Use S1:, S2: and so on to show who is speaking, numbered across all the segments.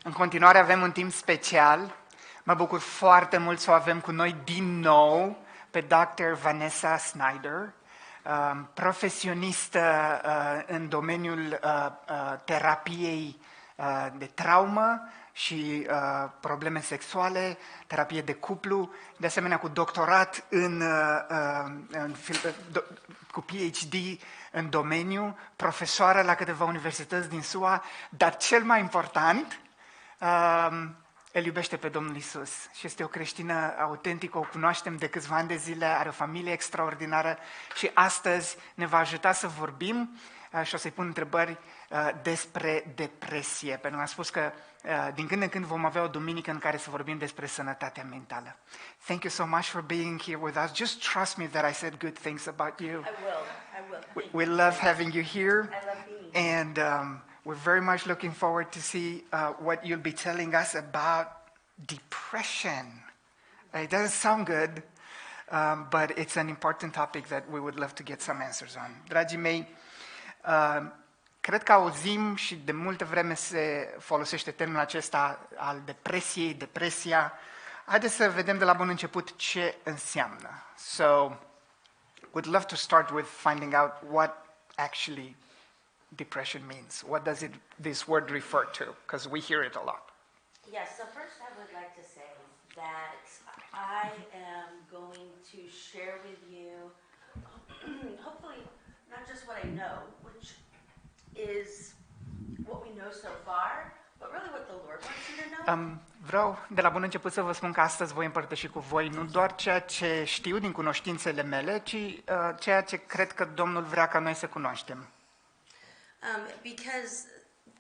S1: În continuare avem un timp special. Mă bucur foarte mult să o avem cu noi din nou pe Dr. Vanessa Snyder, profesionistă în domeniul terapiei de traumă și probleme sexuale, terapie de cuplu, de asemenea cu doctorat cu PhD în domeniu, profesoară la câteva universități din SUA, dar cel mai important, îl iubește pe Domnul Isus și este o creștină autentică, o cunoaștem de câțiva ani de zile, are o familie extraordinară și astăzi ne va ajuta să vorbim și o să-i pun întrebări despre depresie, pentru că am spus că din când în când vom avea o duminică în care să vorbim despre sănătatea mentală. Thank you so much for being here with us. Just trust me that I said good things about you.
S2: I will.
S1: We love having you here.
S2: I love being here.
S1: And we're very much looking forward to see what you'll be telling us about depression. It doesn't sound good, but it's an important topic that we would love to get some answers on. Dragii mei, cred că auzim și de multă vreme se folosește termenul acesta al depresiei, depresia. Haideți să vedem de la bun început ce înseamnă. So, we'd love to start with finding out what actually depression means. What does this word refer to? Because we hear it a lot.
S2: Yes, so first I would like to say that I am going to share with you, hopefully, not just what I know, which is what we know so far, but really what the Lord wants you to know.
S1: Vreau de la bun început să vă spun că astăzi voi împărtăși cu voi nu doar ceea ce știu din cunoștințele mele, ci ceea ce cred că Domnul vrea ca noi să cunoaștem.
S2: Because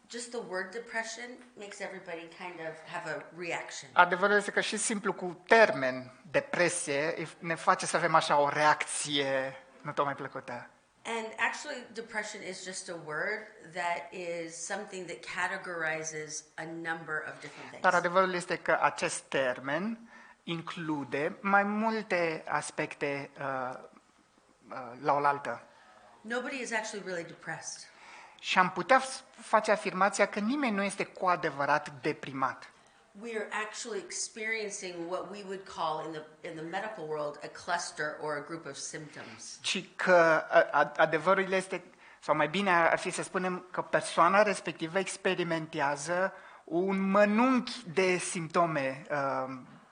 S2: just the word depression makes everybody kind of have a reaction.
S1: Adevărul este că și simplu cu termen depresie ne face să avem așa o reacție nu tocmai plăcută.
S2: And actually depression is just a word that is something that categorizes a number of different things.
S1: Dar adevărul este că acest termen include mai multe aspecte la oaltă.
S2: Nobody is actually really depressed.
S1: Și am putea face afirmația că nimeni nu este cu adevărat deprimat.
S2: We are actually experiencing what we would call in the medical world a cluster or a group of symptoms.
S1: Ci că adevărul este, sau mai bine ar fi să spunem că persoana respectivă experimentează un mănunchi de simptome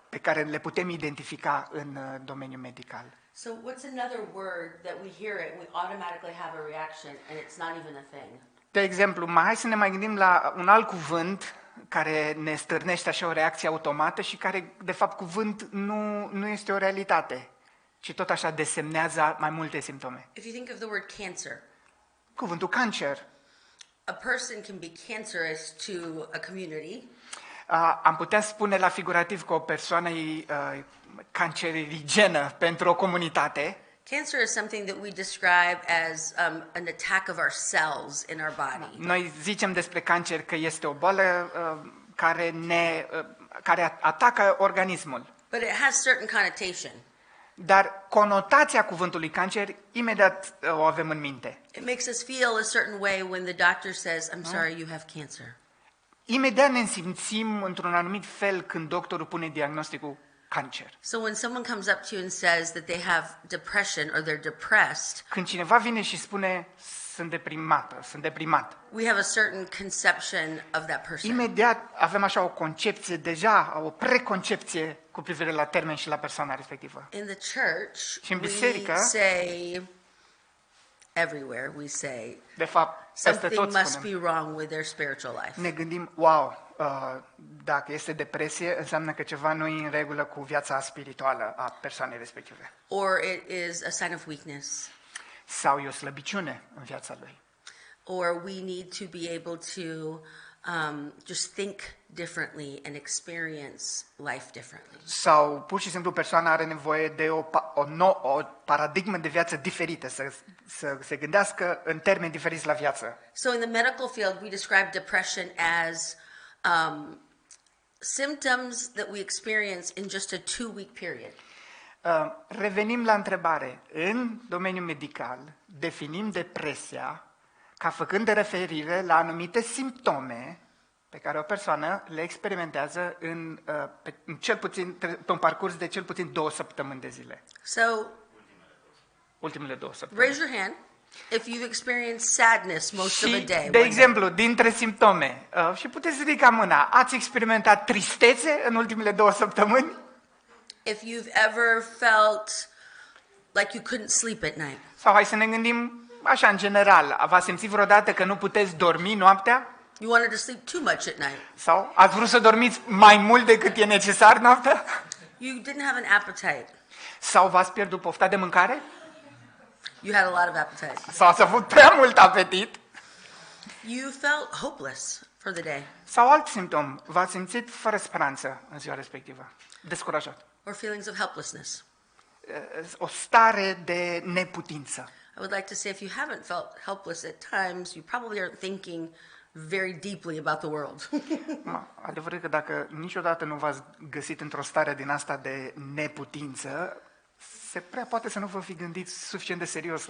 S1: pe care le putem identifica în domeniul medical.
S2: So what's another word that we hear it, we automatically have a reaction and it's not even a thing?
S1: De exemplu, hai să ne mai gândim la un alt cuvânt care ne stârnește așa o reacție automată și care, de fapt, cuvânt nu este o realitate, ci tot așa desemnează mai multe simptome.
S2: If you think of the word cancer,
S1: Cuvântul cancer.
S2: a person can be cancerous to a community.
S1: Am putea spune la figurativ că o persoană e cancerigenă pentru o comunitate.
S2: Cancer is something that we describe as an attack of our cells in our body.
S1: Noi zicem despre cancer că este o boală care atacă organismul.
S2: But it has certain connotation.
S1: Dar conotația cuvântului cancer imediat o avem în minte.
S2: It makes us feel a certain way when the doctor says, "I'm sorry, you have cancer."
S1: Imediat ne simțim într-un anumit fel când doctorul pune diagnosticul cancer.
S2: So when someone comes up to you and says that they have depression or they're depressed,
S1: Când cineva vine și spune sunt deprimată, sunt deprimat,
S2: we have a certain conception of that person.
S1: imediat avem așa o concepție, deja o preconcepție cu privire la termen și la persoana respectivă.
S2: In the church,
S1: Și în
S2: we
S1: biserică,
S2: say everywhere we say
S1: de fapt, peste
S2: something
S1: tot
S2: must
S1: spunem.
S2: be wrong with their spiritual life.
S1: Ne gândim, wow, dacă este depresie, înseamnă că ceva nu e în regulă cu viața spirituală a persoanei respective.
S2: Or it is a sign of weakness.
S1: Sau e o slăbiciune în viața lui.
S2: Or we need to be able to just think differently and experience life differently.
S1: Sau pur și simplu persoana are nevoie de o paradigmă de viață diferită, să se gândească în termeni diferiți la viață.
S2: So in the medical field, we describe depression as symptoms that we experience in just a 2-week period.
S1: Revenim la întrebare. În domeniul medical, definim depresia ca făcând de referire la anumite simptome pe care o persoană le experimentează pe un parcurs de cel puțin 2 săptămâni de zile.
S2: So
S1: Ultimele 2 săptămâni.
S2: raise your hand if you've experienced sadness most of a
S1: Și,
S2: day.
S1: de
S2: one day.
S1: exemplu, dintre simptome, și puteți ridica mâna, ați experimentat tristețe în ultimele 2 săptămâni?
S2: If you've ever felt like you couldn't sleep at night.
S1: Sau hai să ne gândim așa, în general, v-ați simțit vreodată că nu puteți dormi noaptea?
S2: You wanted to sleep too much at night.
S1: Sau ați vrut să dormiți mai mult decât e necesar noaptea?
S2: You didn't have an appetite.
S1: Sau v-ați pierdut pofta de mâncare?
S2: You had a lot of appetite.
S1: Sau ați avut prea mult apetit?
S2: You felt hopeless for the day
S1: Sau alt simptom, v-ați simțit fără speranță în ziua respectivă, descurajat.
S2: or feelings of helplessness.
S1: O stare de neputință.
S2: I would like to say if you haven't felt helpless at times, you probably aren't thinking very deeply about the world.
S1: Adevărul că dacă niciodată nu v-ați găsit într-o stare din asta de neputință, se prea poate să nu vă fi gândit suficient de serios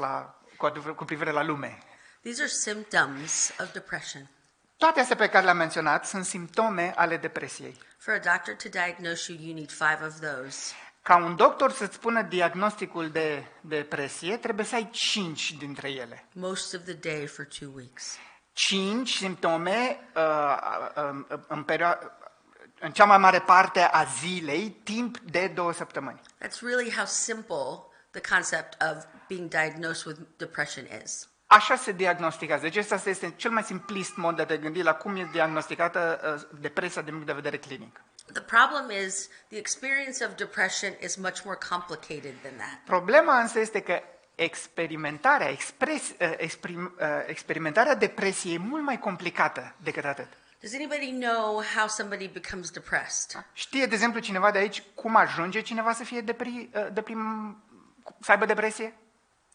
S1: cu privire la lume.
S2: These are symptoms of depression.
S1: Toate astea pe care le-am menționat sunt simptome ale depresiei.
S2: For a doctor to diagnose you, you need 5 of those.
S1: Ca un doctor să-ți spună diagnosticul de depresie, trebuie să ai 5 dintre ele.
S2: Most of the day for 2 weeks.
S1: 5 simptome în cea mai mare parte a zilei, timp de 2 săptămâni.
S2: That's really how simple the concept of being diagnosed with depression is.
S1: Așa se diagnosticează. Deci ăsta este cel mai simplist mod de a te gândi la cum e diagnosticată depresia din punct de vedere clinic.
S2: The problem is the experience of depression is much more complicated than that.
S1: Problema însă este că experimentarea depresiei e mult mai complicată decât atât.
S2: Does anybody know how somebody becomes depressed?
S1: Știe, de exemplu, cineva de aici cum ajunge cineva să fie să aibă depresie?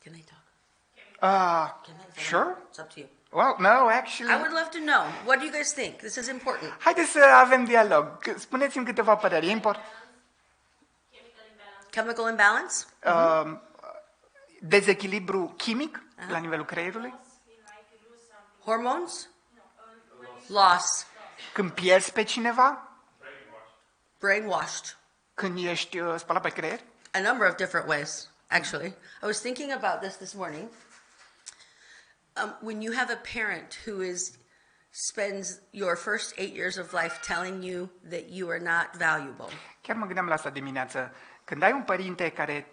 S2: Can they talk? Can they?
S1: Sure.
S2: It's up to you.
S1: Well, no,
S2: I
S1: actually.
S2: would love to know. What do you guys think? This is important.
S1: Haideți să avem dialog. Spuneți-mi câteva păreri. E important.
S2: Chemical imbalance?
S1: Dezechilibru chimic la nivelul creierului?
S2: Hormones? Loss.
S1: Când pierzi pe cineva?
S2: Brainwashed.
S1: Când ești spălat pe creier?
S2: A number of different ways, actually. I was thinking about this morning. When you have a parent who spends your first 8 years of life telling you that you are not valuable.
S1: Chiar mă gândeam la asta dimineață. Când ai un părinte care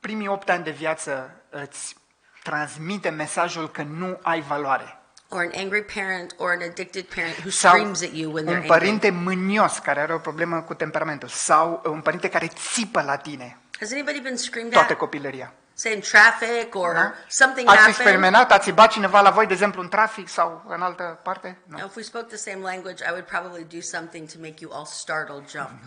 S1: primii 8 ani de viață îți transmite mesajul că nu ai valoare.
S2: Or an angry parent or an addicted parent who
S1: Sau
S2: screams at you when
S1: un
S2: they're angry.
S1: părinte mânios care are o problemă cu temperamentul. Sau un părinte care țipă la tine
S2: Has anybody been screamed
S1: toată
S2: at?
S1: copilăria.
S2: Say in traffic or
S1: Da?
S2: something
S1: Ați
S2: happened?
S1: experimentat? Ați țipat cineva la voi, de exemplu, în trafic sau în altă parte? Nu.
S2: Now, if we spoke the same language, I would probably do something to make you all startled jump.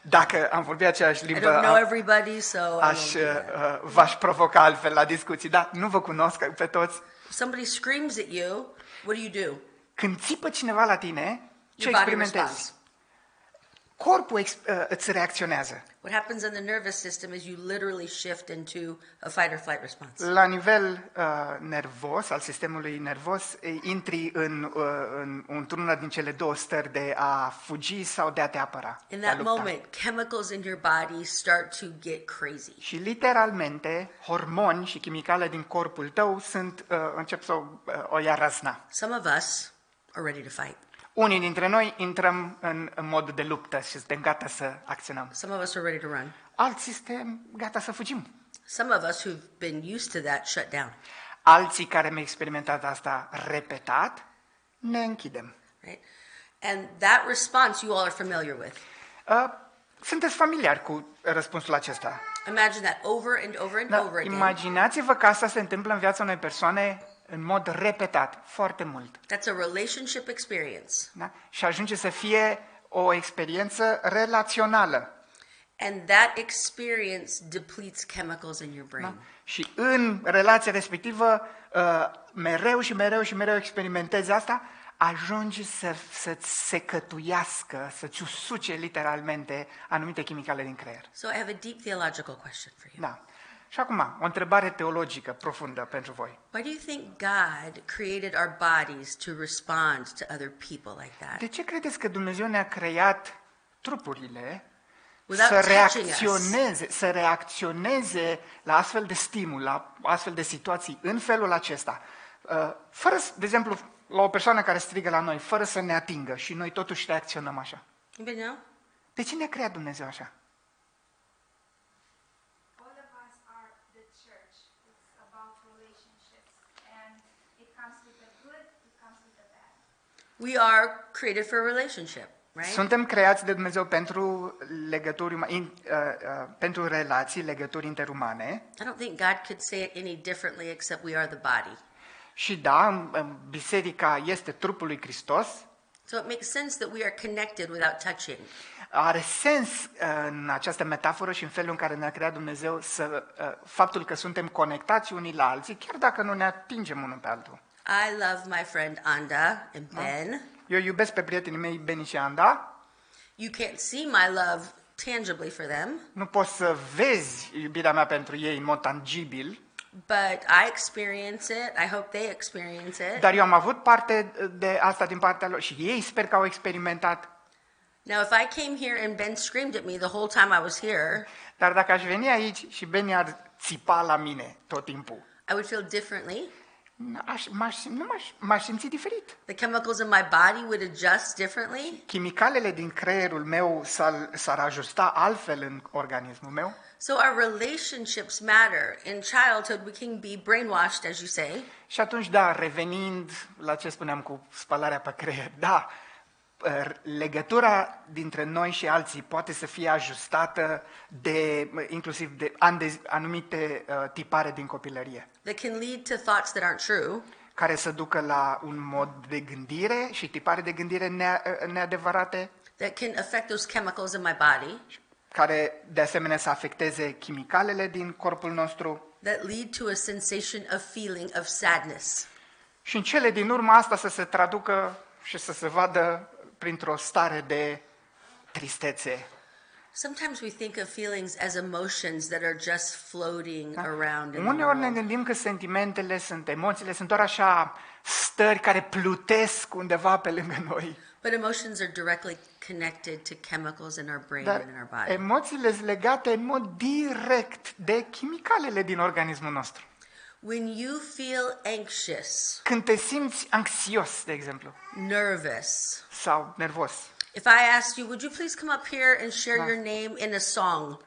S1: Dacă am vorbit aceeași
S2: I
S1: limbă,
S2: don't know everybody, so I
S1: aș,
S2: won't do that.
S1: v-aș provoca altfel la discuții. Da, nu vă cunosc pe toți.
S2: If somebody screams at you, what do?
S1: Când țipă cineva la tine, ce
S2: Your body
S1: experimentezi?
S2: responds.
S1: Corpul îți reacționează.
S2: What happens in the nervous system is you literally shift into a fight or flight response.
S1: La nivel nervos, al sistemului nervos, intri într-una din cele 2 stări de a fugi sau de a te apăra.
S2: In
S1: de a
S2: that
S1: lupta.
S2: moment, chemicals in your body start to get crazy.
S1: Și literalmente, hormoni și chimicale din corpul tău încep să o ia razna.
S2: Some of us are ready to fight.
S1: Unii dintre noi intrăm în mod de luptă și suntem gata să acționăm.
S2: Some of us are ready to run.
S1: Alții suntem gata să fugim.
S2: Some of us who've been used to that shut down.
S1: Alții care am experimentat asta repetat, ne închidem.
S2: Right? And that response you all are familiar with.
S1: Sunteți familiari cu răspunsul acesta.
S2: Imagine that over and over and
S1: Da,
S2: over again.
S1: imaginați-vă că asta se întâmplă în viața unei persoane în mod repetat, foarte mult.
S2: That's a relationship experience.
S1: Da? Și ajunge să fie o experiență relațională.
S2: And that experience depletes chemicals in your brain.
S1: Da? Și în relația respectivă, mereu și mereu și mereu experimentezi asta, ajungi să-ți secătuiască, să-ți usuce literalmente anumite chimicale din creier.
S2: So I have a deep theological question for you.
S1: Da. Și acum, o întrebare teologică profundă pentru voi.
S2: Why do you think God created our bodies to respond to other people like that?
S1: De ce credeți că Dumnezeu ne-a creat trupurile
S2: Without
S1: să
S2: touching us.
S1: reacționeze la astfel de stimul, la astfel de situații, în felul acesta? Fără, de exemplu, la o persoană care strigă la noi, fără să ne atingă și noi totuși reacționăm așa.
S2: Anybody know?
S1: De ce ne-a creat Dumnezeu așa?
S3: All of us are the church. It's about relationships. And it comes with the good, it comes with the bad.
S2: We are created for a relationship, right?
S1: Suntem creați de Dumnezeu pentru legături, pentru relații, legături interumane.
S2: I don't think God could say it any differently except we are the body.
S1: Și da, biserica este trupul lui Hristos.
S2: So it makes sense that we are connected without touching.
S1: Are sens în această metaforă și în felul în care ne-a creat Dumnezeu faptul că suntem conectați unii la alții, chiar dacă nu ne atingem unul pe altul.
S2: I love my friend Anda and Ben.
S1: Eu iubesc pe prietenii mei Beni și Anda.
S2: You can't see my love tangibly for them,
S1: Nu poți să vezi iubirea mea pentru ei în mod tangibil,
S2: but I experience it. I hope they experience it.
S1: dar eu am avut parte de asta din partea lor și ei sper că au experimentat.
S2: Now, if I came here and Ben screamed at me the whole time I was here,
S1: Dar dacă aș veni aici și Beni ar țipa la mine tot timpul,
S2: I would feel differently.
S1: m-aș simți diferit.
S2: The chemicals in my body would adjust differently.
S1: Chimicalele din creierul meu s-ar ajusta altfel în organismul meu.
S2: So our relationships matter. In childhood, we can be brainwashed, as you say,
S1: Și atunci, da, revenind la ce spuneam cu spălarea pe creier, da, legătura dintre noi și alții poate să fie ajustată inclusiv de anumite tipare din copilărie,
S2: that can lead to thoughts that aren't true,
S1: care să ducă la un mod de gândire și tipare de gândire neadevărate,
S2: that can affect those chemicals in my body,
S1: care de asemenea să afecteze chimicalele din corpul nostru.
S2: that lead to a sensation of feeling of sadness.
S1: Și în cele din urmă asta să se traducă și să se vadă printr-o stare de tristețe.
S2: Sometimes we think of feelings as emotions that are just floating around in the
S1: Uneori ne
S2: world.
S1: gândim că emoțiile sunt doar așa stări care plutesc undeva pe lângă noi.
S2: But emotions are directly connected to chemicals in our brain
S1: Dar
S2: and in our body.
S1: emoțiile sunt legate în mod direct de chimicalele din organismul nostru.
S2: When you feel anxious,
S1: Când te simți anxios, de exemplu,
S2: nervous,
S1: sau nervos,
S2: if I asked you, would you please come up here and share your name in a song?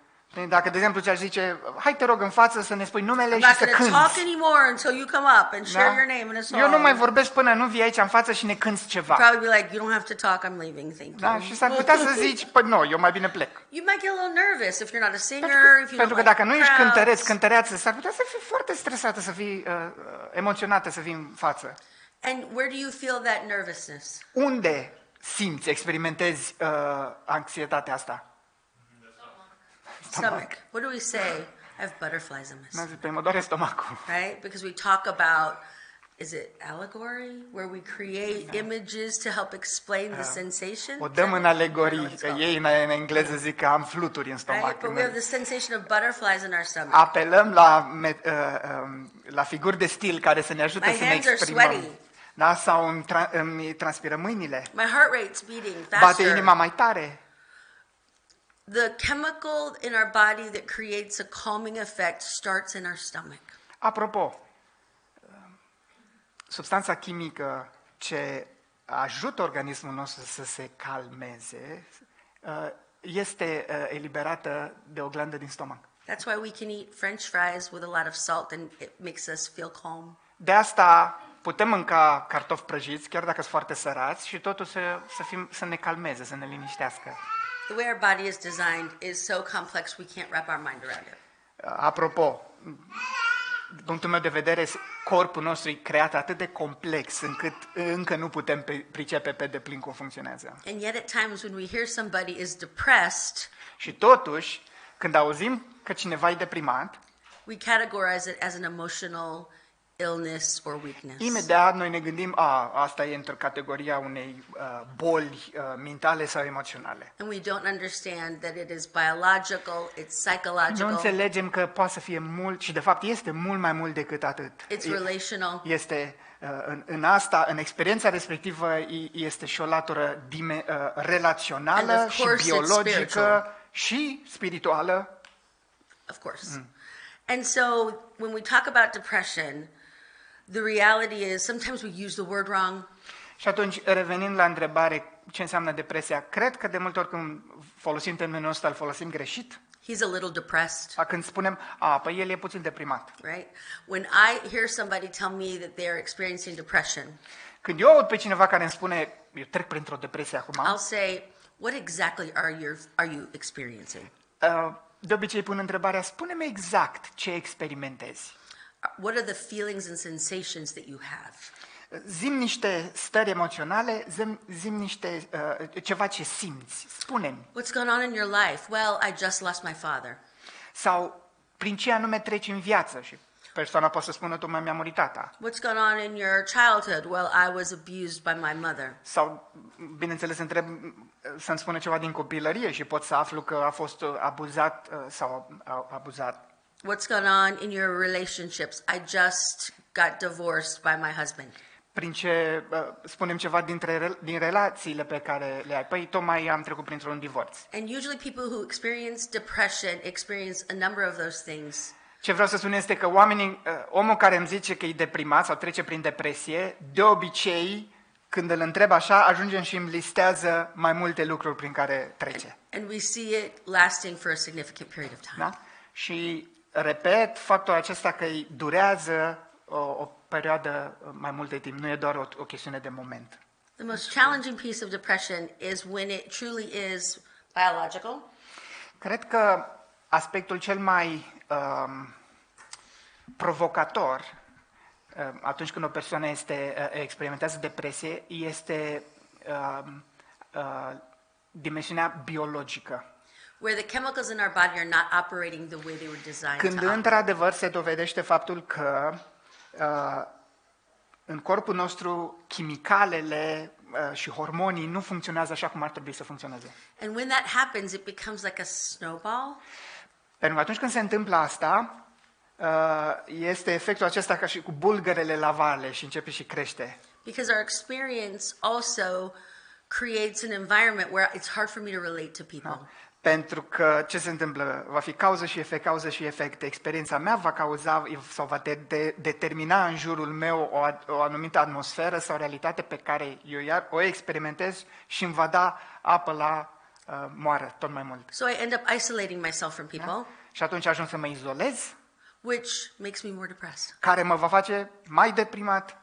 S1: dacă, de exemplu, ți-aș zice, hai te rog în față să ne spui numele
S2: I'm
S1: și
S2: not
S1: să
S2: going to talk
S1: cânti.
S2: anymore until you come up and share your name in a song.
S1: Eu nu mai vorbesc până nu vii aici în față și ne cânti ceva.
S2: Probably be like, you don't have to talk, I'm leaving, thank you.
S1: Da? Și s-ar putea să zici, păi nu, eu mai bine plec.
S2: You might get a little nervous if you're not a singer, if you
S1: Pentru că
S2: don't
S1: dacă
S2: like
S1: nu ești cântăreț,
S2: crowds.
S1: cântăreață, s-ar putea să fii foarte stresată, să fii emoționată, să fii în față.
S2: And where do you feel that nervousness?
S1: Unde simți, experimentezi anxietatea asta?
S2: Stomach. What do we say? I have butterflies in my
S1: N-am
S2: stomach,
S1: zis, păi mă doare stomacul.
S2: right? Because we talk about, is it allegory? Where we create images to help explain the sensation?
S1: O dăm în alegorii, că ei în engleză zic că am fluturi în stomac.
S2: Right? But we have the sensation of butterflies in our stomach.
S1: Apelăm la figuri de stil care să ne ajute
S2: My
S1: să ne
S2: hands are
S1: exprimăm.
S2: sweaty.
S1: Da? Sau îmi transpiră mâinile.
S2: My heart rate's beating
S1: Bate
S2: faster.
S1: inima mai tare.
S2: The chemical in our body that creates a calming effect starts in our stomach.
S1: Apropo, substanța chimică ce ajută organismul nostru să se calmeze este eliberată de o glandă din stomac.
S2: That's why we can eat French fries with a lot of salt and it makes us feel calm.
S1: De asta putem mânca cartofi prăjiți, chiar dacă sunt foarte sărați, și totuși să ne calmeze, să ne liniștească.
S2: The way our body is designed is so complex we can't wrap our mind around it.
S1: Apropo, din punctul meu de vedere, corpul nostru e creat atât de complex încât încă nu putem pricepe pe deplin cum funcționează.
S2: And yet at times when we hear somebody is depressed,
S1: Și totuși, când auzim că cineva e deprimat,
S2: we categorize it as an emotional illness or weakness.
S1: imediat noi ne gândim, asta e într-o categoria unei boli mentale sau emoționale.
S2: And we don't understand that it is biological, it's
S1: Nu
S2: psychological,
S1: înțelegem că poate să fie mult și de fapt este mult mai mult decât atât.
S2: it's relational.
S1: Este în asta, în experiența respectivă, este și o latură relațională
S2: And of
S1: și
S2: course it's
S1: biologică
S2: spiritual.
S1: și spirituală.
S2: Of course. And so when we talk about depression, the reality is sometimes we use the word wrong.
S1: Și atunci, revenind la întrebare ce înseamnă depresia, cred că de multe ori când folosim termenul ăsta, îl folosim greșit.
S2: He's a little depressed,
S1: Când spunem, păi el e puțin deprimat.
S2: right? When I hear somebody tell me that they are experiencing depression,
S1: Când eu aud pe cineva care îmi spune, eu trec printr-o depresie acum,
S2: I'll say, what exactly are you experiencing?
S1: de obicei pun întrebarea, spune-mi exact ce experimentezi.
S2: What are the feelings and sensations that you have?
S1: Zi-mi niște stări emoționale, zi-mi niște, ceva ce simți, spune-mi.
S2: What's going on in your life? Well, I just lost my father.
S1: Sau prin ce anume treci în viață și persoana poate să spună, tocmai mi-a murit tata.
S2: What's going on in your childhood? Well, I was abused by my mother.
S1: Sau, bineînțeles, întreb să-mi spună ceva din copilărie și pot să aflu că a fost abuzat sau abuzat.
S2: What's going on in your relationships? I just got divorced by my husband.
S1: Prin ce, spunem ceva din relațiile pe care le ai. Păi, tocmai am trecut printr-un divorț.
S2: And usually people who experience depression experience a number of those things.
S1: Ce vreau să spun este că omul care îmi zice că e deprimat sau trece prin depresie, de obicei, când îl întreb așa, ajungem și îmi listează mai multe lucruri prin care trece.
S2: And we see it lasting for a significant period of time.
S1: Da? Și repet, faptul acesta că îi durează o perioadă mai mult de timp, nu e doar o chestiune de moment.
S2: The most challenging piece of depression is when it truly is biological,
S1: Cred că aspectul cel mai provocator atunci când o persoană experimentează depresie este dimensiunea biologică.
S2: where the chemicals in our body are not operating the way they were designed
S1: Când
S2: to operate.
S1: într-adevăr se dovedește faptul că în corpul nostru chimicalele și hormonii nu funcționează așa cum ar trebui să funcționeze.
S2: And when that happens, it becomes like a snowball.
S1: Pentru că atunci când se întâmplă asta, este efectul acesta ca și cu bulgărele la vale și începe și crește.
S2: Because our experience also creates an environment where it's hard for me to relate to people.
S1: Pentru că ce se întâmplă? Va fi cauză și efect. Experiența mea va cauza sau va determina în jurul meu o anumită atmosferă sau realitate pe care eu o experimentez și îmi va da apă la moară tot mai mult.
S2: So I end up isolating myself from people,
S1: Și atunci ajung să mă izolez,
S2: which makes me more depressed.
S1: care mă va face mai deprimat.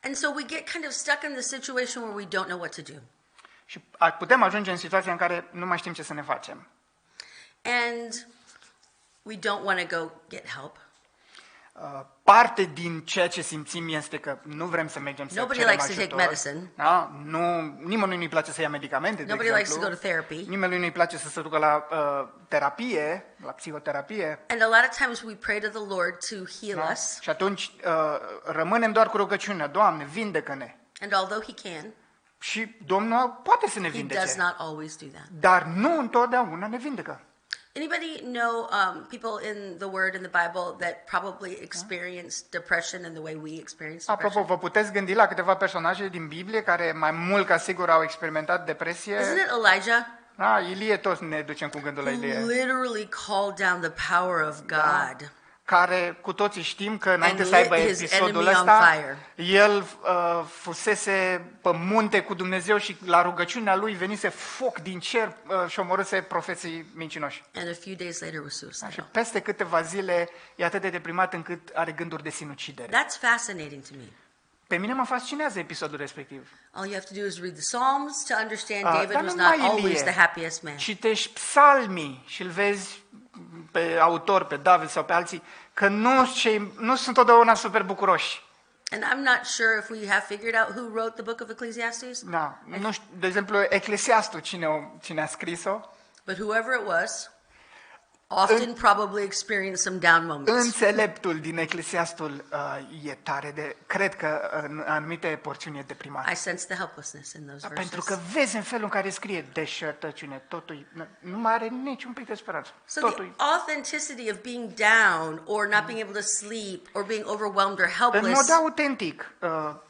S2: And so we get kind of stuck in the situation where we don't know what to do.
S1: Și putem ajunge în situația în care nu mai știm ce să ne facem.
S2: And we don't want to go get help.
S1: Parte din ceea ce simțim este că nu vrem să mergem să
S2: Nobody
S1: cerem
S2: likes to take
S1: ajutor.
S2: medicine.
S1: Da? Nimănui nu-i place să ia medicamente, de
S2: Nobody likes to
S1: exemplu.
S2: go to therapy.
S1: Nimănui nu-i place să se ducă la terapie, la psihoterapie.
S2: And a lot of times we pray to the Lord to heal
S1: Da?
S2: us.
S1: Și atunci rămânem doar cu rugăciunea, Doamne, vindecă-ne.
S2: And although He can,
S1: Și Domnul poate să ne
S2: He does
S1: vindece,
S2: not always do that.
S1: dar nu întotdeauna ne vindecă.
S2: Anybody know people in the Word, in the Bible, that probably experienced depression in the way we experience
S1: Apropo,
S2: depression?
S1: vă puteți gândi la câteva personaje din Biblie care mai mult ca sigur au experimentat depresie?
S2: Isn't it Elijah
S1: Da, Ilie, toți ne ducem cu gândul la
S2: who
S1: Ilie.
S2: literally called down the power of God?
S1: Care cu toții știm că înainte
S2: And
S1: să aibă
S2: lit his
S1: episodul
S2: enemy on
S1: ăsta,
S2: fire.
S1: el fusese pe munte cu Dumnezeu și la rugăciunea lui venise foc din cer și omorâse profeții mincinoși.
S2: And a few days later was
S1: Și
S2: suicidal.
S1: peste câteva zile e atât de deprimat încât are gânduri de sinucidere.
S2: That's fascinating to me.
S1: Pe mine mă fascinează episodul respectiv.
S2: All you have to do is read the Psalms to understand
S1: Dar
S2: David was
S1: nu
S2: not
S1: numai
S2: always
S1: Ilie.
S2: the happiest man.
S1: Citești psalmii și îl vezi pe autor, pe David sau pe alții, că nu sunt totdeauna super bucuroși.
S2: And I'm not sure if we have figured out who wrote the book of Ecclesiastes,
S1: Da, nu știu, de exemplu, Eclesiastul, cine a scris-o?
S2: but whoever it was, often probably experience some down moments.
S1: Înțeleptul din Eclesiastul e tare de, cred că în anumite porțiuni e deprimat.
S2: I sense the helplessness in those
S1: Pentru
S2: verses.
S1: că vezi în felul în care scrie deșertăciune, totul nu mai are niciun pic de speranță.
S2: So
S1: Totul
S2: the authenticity of being down or not being able to sleep or being overwhelmed or
S1: în mod
S2: helpless
S1: autentic,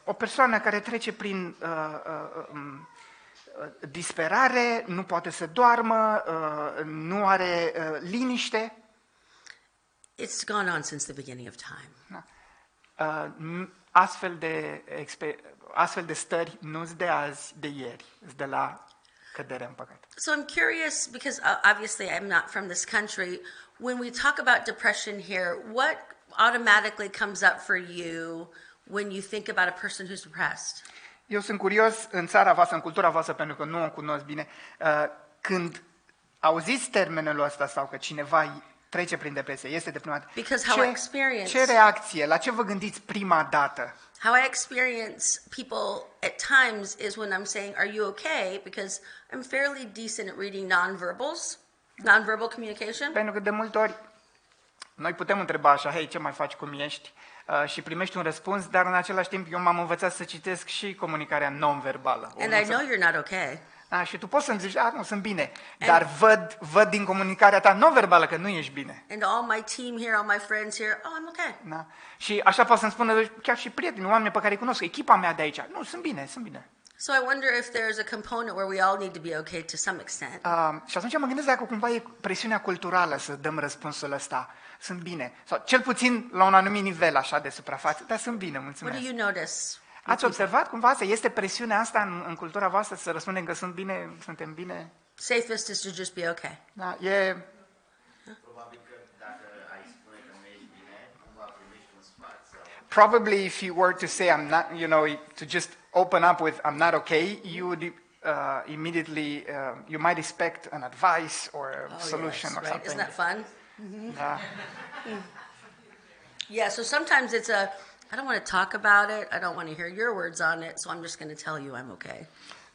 S1: o persoană care trece prin disperare, nu poate să doarmă, nu are liniște,
S2: it's gone on since the beginning of time.
S1: astfel de stări nu sunt de azi, de ieri, sunt de la căderea în păcat.
S2: So I'm curious because obviously I'm not from this country. When we talk about depression here, what automatically comes up for you when you think about a person who's depressed?
S1: Eu sunt curios în țara voastră, în cultura voastră, pentru că nu o cunosc bine, când auziți termenul ăsta sau că cineva trece prin depresie, este deprimat,
S2: Because how I experience-
S1: ce reacție, la ce vă gândiți prima dată?
S2: How I experience people at times is when I'm saying, "Are you okay?" Because I'm fairly decent at reading nonverbal communication.
S1: Pentru că de multe ori noi putem întreba așa, hei, ce mai faci, cum ești? Și primești un răspuns, dar în același timp eu m-am învățat să citesc și comunicarea non-verbală.
S2: And I know you're not okay.
S1: Și tu poți să-mi zici, nu, sunt bine, dar văd din comunicarea ta non-verbală că nu ești bine.
S2: And all my team here, all my friends here, oh, I'm okay.
S1: Da? Și așa poate să-mi spună chiar și prietenii, oameni pe care îi cunosc, echipa mea de aici. Nu, sunt bine, sunt bine.
S2: So I wonder if there's a component where we all need to be okay to some extent.
S1: Și atunci mă gândesc dacă cumva e presiunea culturală să dăm răspunsul ăsta. Sunt bine. Sau cel puțin la un anumit nivel așa de suprafață, dar sunt bine,
S2: What do
S1: mulțumesc.
S2: you notice?
S1: Ați observat cumva să este presiunea asta în cultura voastră să răspundem că sunt bine, suntem bine?
S2: Safest is to just be okay.
S1: Da,
S4: Probabil că dacă ai spune că nu ești bine, cumva primești un sfat sau...
S1: probably if you were to say I'm not, to just open up with I'm not okay, you would immediately you might expect an advice or a
S2: Oh,
S1: solution
S2: yes,
S1: or
S2: right.
S1: something.
S2: Isn't that fun?
S1: Da.
S2: Yeah, so sometimes it's I don't want to talk about it. I don't want to hear your words on it, so I'm just going to tell you I'm okay.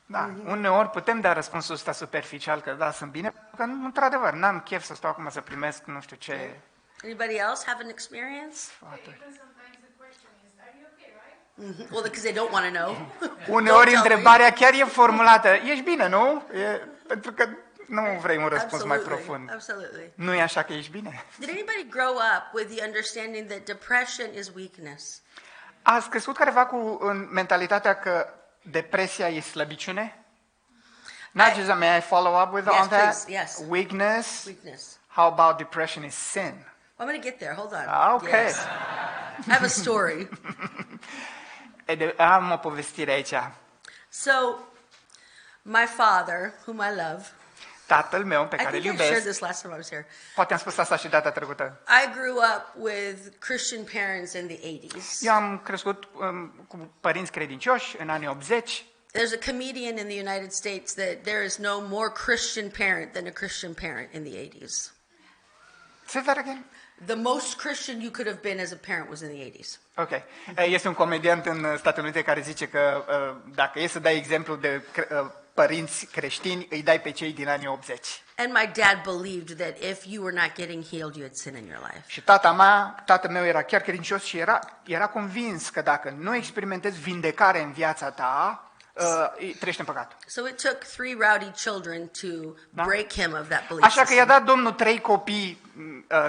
S1: Da, uneori putem da răspunsul ăsta superficial că da, sunt bine, că într-adevăr n-am chef să stau acum să primesc nu știu ce.
S2: Anybody else have an experience?
S1: sfaturi.
S3: Even sometimes the question is, are you okay, right?
S2: Well, because they don't want to know.
S1: Uneori
S2: Don't tell me.
S1: întrebarea chiar e formulată, ești bine, nu? Pentru că nu vrei un răspuns mai
S2: Absolutely.
S1: profund.
S2: Absolutely.
S1: Nu e așa că ești bine?
S2: Did anybody grow up with the understanding that depression is weakness?
S1: Ați crescut careva cu mentalitatea că depresia e slăbiciune? Nagiza, may I follow up with
S2: Yes,
S1: on that?
S2: please, yes.
S1: Weakness?
S2: Weakness.
S1: How about depression is sin?
S2: I'm going to get there. Hold on.
S1: Okay.
S2: Yes. I have a story.
S1: Am o povestire aici.
S2: So, my father, whom I love,
S1: Tatăl meu, pe
S2: I
S1: care îl
S2: think I shared
S1: iubesc,
S2: this last time I was here.
S1: poate am spus asta și data trecută.
S2: I grew up with Christian parents in the 80s.
S1: Eu am crescut cu părinți credincioși în anii 80.
S2: There's a comedian in the United States that there is no more Christian parent than a Christian parent in the 80s.
S1: Say that again?
S2: The most Christian you could have been as a parent was in the 80s.
S1: Ok. Este un comediant în Statele Unite care zice că dacă e să dai exemplu de părinți creștini, îi dai pe cei din anii 80.
S2: And my dad believed that if you were not getting healed, you had sin in your life.
S1: Și tatăl meu era chiar credincios și era convins că dacă nu experimentezi vindecare în viața ta, trăiești în păcat.
S2: So it took 3 rowdy children to
S1: Da.
S2: break him of that belief
S1: Așa că i-a
S2: system.
S1: dat Domnul 3 copii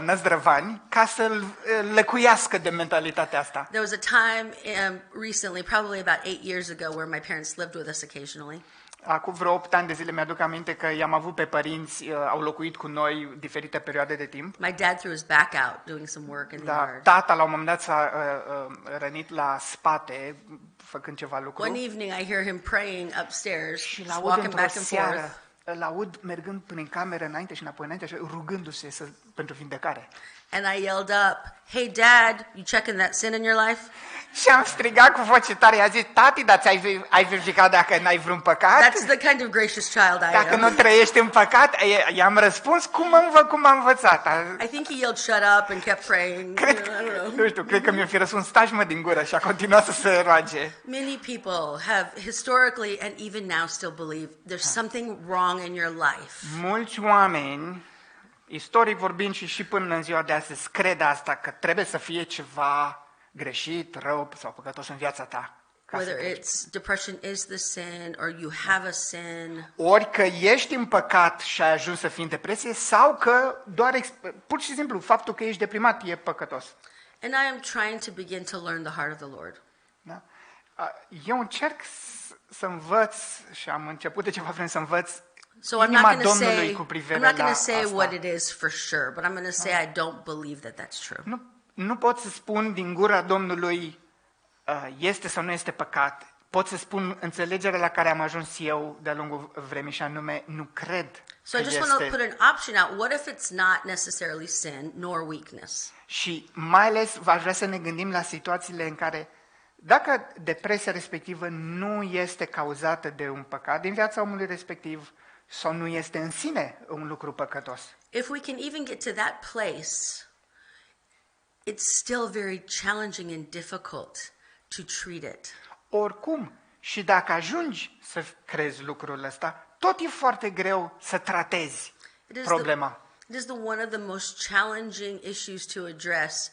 S1: năzdrăvani ca să-l lăcuiască de mentalitatea asta.
S2: There was a time recently, probably about 8 years ago, where my parents lived with us occasionally.
S1: Acum vreo 8 ani de zile mi-aduc aminte că i-am avut pe părinți, au locuit cu noi diferite perioade de timp.
S2: My dad threw his back out doing some work in the
S1: Dar
S2: yard.
S1: tata la un moment dat s-a rănit la spate făcând ceva
S2: One
S1: lucru
S2: evening, I hear him praying upstairs,
S1: și
S2: just
S1: l-aud
S2: walking
S1: într-o
S2: back and forth.
S1: seară, îl aud mergând până în cameră înainte și înapoi înainte și rugându-se pentru vindecare.
S2: And I yelled up, "Hey, Dad, you checking that sin in your life?"
S1: Și am strigat cu voce tare, i-a zis, tati, dar ai verificat dacă n-ai vreun păcat?
S2: That's the kind of gracious child I
S1: Dacă nu
S2: am.
S1: trăiești în păcat, i-am răspuns cum am învățat.
S2: I think he yelled, "Shut up," and kept praying.
S1: Cred,
S2: You know, I don't know.
S1: nu știu, cred că mi-a fi răspuns, stai-mă din gură și a continuat să se roage.
S2: Many people have historically and even now still believe there's something wrong in your life.
S1: Mulți oameni istoric vorbind și până în ziua de astăzi, cred asta, că trebuie să fie ceva greșit, rău sau păcătos în viața ta. Ca să
S2: Whether
S1: treci.
S2: it's depression is the sin or you have a sin.
S1: Ori că ești în păcat și ai ajuns să fii în depresie, sau că doar pur și simplu faptul că ești deprimat e păcătos.
S2: And I am trying to begin to learn the heart of the Lord.
S1: Da? Eu încerc să învăț și am început de ceva vreme să învăț
S2: So I'm not
S1: inima
S2: going to
S1: Domnului
S2: say
S1: cu privire
S2: I'm not
S1: la
S2: going to say
S1: asta.
S2: what it is for sure, but I'm going to say I don't believe that that's true.
S1: Nu pot să spun din gura Domnului este sau nu este păcat. Pot să spun înțelegerea la care am ajuns eu de-a lungul vremii și anume nu cred
S2: So
S1: că
S2: I just want to
S1: este.
S2: put an option out. What if it's not necessarily sin nor weakness?
S1: Și mai ales aș vrea să ne gândim la situațiile în care dacă depresia respectivă nu este cauzată de un păcat din viața omului respectiv sau nu este în sine un lucru păcătos.
S2: If we can even get to that place, it's still very challenging and difficult to treat it.
S1: Oricum, și dacă ajungi să crezi lucrul ăsta, tot e foarte greu să tratezi
S2: It is
S1: problema.
S2: It is one of the most challenging issues to address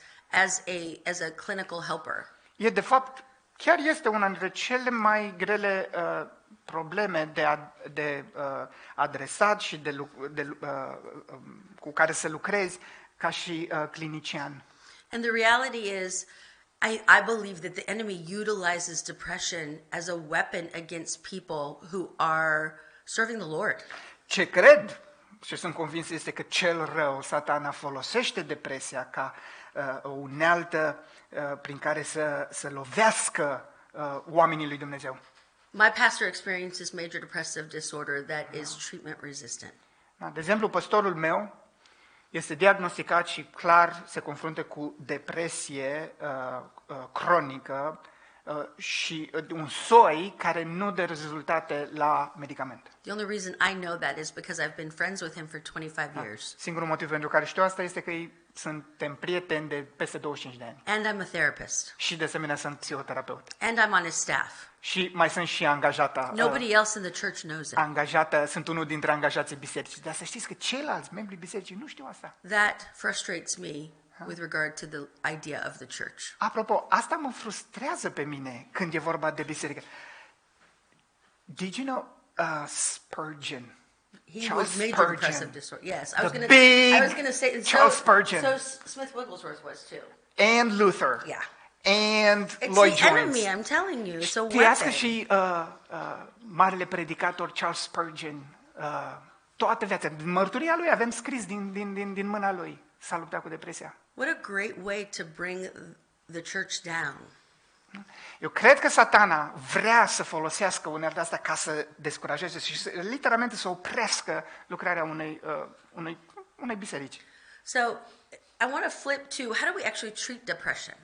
S2: as a clinical helper.
S1: E de fapt, chiar este una dintre cele mai grele probleme de adresat și cu care să lucrezi ca și clinician.
S2: And the reality is, I believe that the enemy utilizes depression as a weapon against people who are serving the Lord.
S1: Ce cred și sunt convins este că cel rău, Satana, folosește depresia ca o unealtă prin care să lovească oamenii lui Dumnezeu.
S2: My pastor experiences major depressive disorder that is treatment resistant.
S1: Da? De exemplu, păstorul meu este diagnosticat și clar se confruntă cu depresie cronică și un soi care nu dă rezultate la medicament.
S2: The only reason I know that is because I've been friends with him for 25 years.
S1: Singurul motiv pentru care știu asta este că suntem prieteni de peste 25 de ani.
S2: And I'm a therapist.
S1: Și de asemenea sunt psihoterapeut.
S2: And I'm on his staff.
S1: Și mai sunt și angajată.
S2: Nobody else in the church knows it.
S1: Angajată, sunt unul dintre angajații bisericii. Dar să știți că ceilalți membri bisericii nu știu asta.
S2: That frustrates me with regard to the idea of the church.
S1: Apropo, asta mă frustrează pe mine când e vorba de biserică. Did you know Spurgeon?
S2: He
S1: Charles
S2: was major
S1: Spurgeon.
S2: depressive disorder. Yes,
S1: The big
S2: I was gonna say and
S1: Charles Spurgeon.
S2: So Smith Wigglesworth was too.
S1: And Luther.
S2: Yeah.
S1: And
S2: It's
S1: Lloyd
S2: the enemy,
S1: Jones.
S2: I'm telling you. So
S1: Știați că
S2: weapon.
S1: și marele predicator Charles Spurgeon, toată viața, din mărturia lui avem scris din mâna lui, s-a luptat cu depresia.
S2: What a great way to bring the church down.
S1: Eu cred că Satana vrea să folosească unealta asta ca să descurajeze și literalmente să oprească lucrarea unei biserici.
S2: So I want to flip to how do we actually treat depression?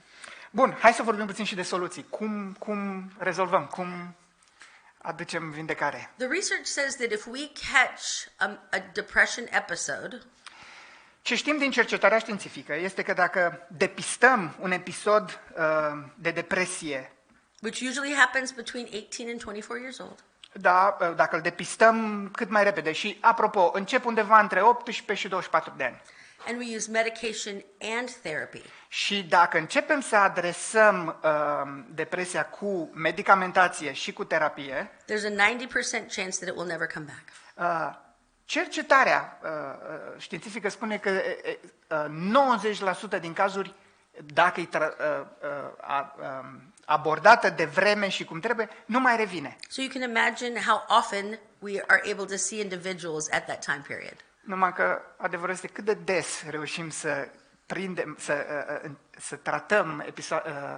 S1: Bun, hai să vorbim puțin și de soluții. Cum rezolvăm? Cum aducem vindecare?
S2: The research says that if we catch a depression episode,
S1: Ce știm din cercetarea științifică este că dacă depistăm un episod de depresie,
S2: which usually happens between 18 and 24 years old,
S1: dacă îl depistăm cât mai repede și, apropo, încep undeva între 18 și 24 de ani,
S2: and we use medication and therapy,
S1: și dacă începem să adresăm depresia cu medicamentație și cu terapie,
S2: there's a 90% chance that it will never come back.
S1: cercetarea științifică spune că 90% din cazuri, dacă e abordată de vreme și cum trebuie, nu mai revine.
S2: So you can imagine how often we are able to see individuals at that time period.
S1: Numai că adevărul este cât de des reușim să prindem, să tratăm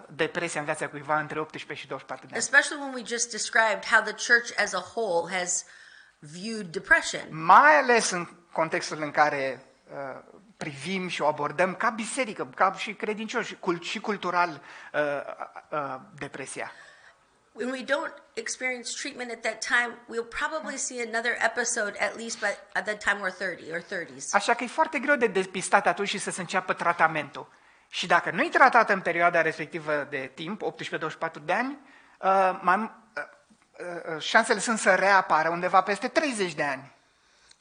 S1: depresia în viața cuiva între 18 și 24 de ani.
S2: Especially when we just described how the church as a whole has viewed depression.
S1: Mai ales în contextul în care privim și o abordăm ca biserică, ca și credincioși, și cultural depresia.
S2: When we don't experience treatment at that time, we'll probably see another episode at least at the time we're 30 or 30s.
S1: Așa că e foarte greu de depistat atunci și să se înceapă tratamentul. Și dacă nu e tratat în perioada respectivă de timp, 18-24 de ani, șansele sunt să reapară undeva peste 30 de ani.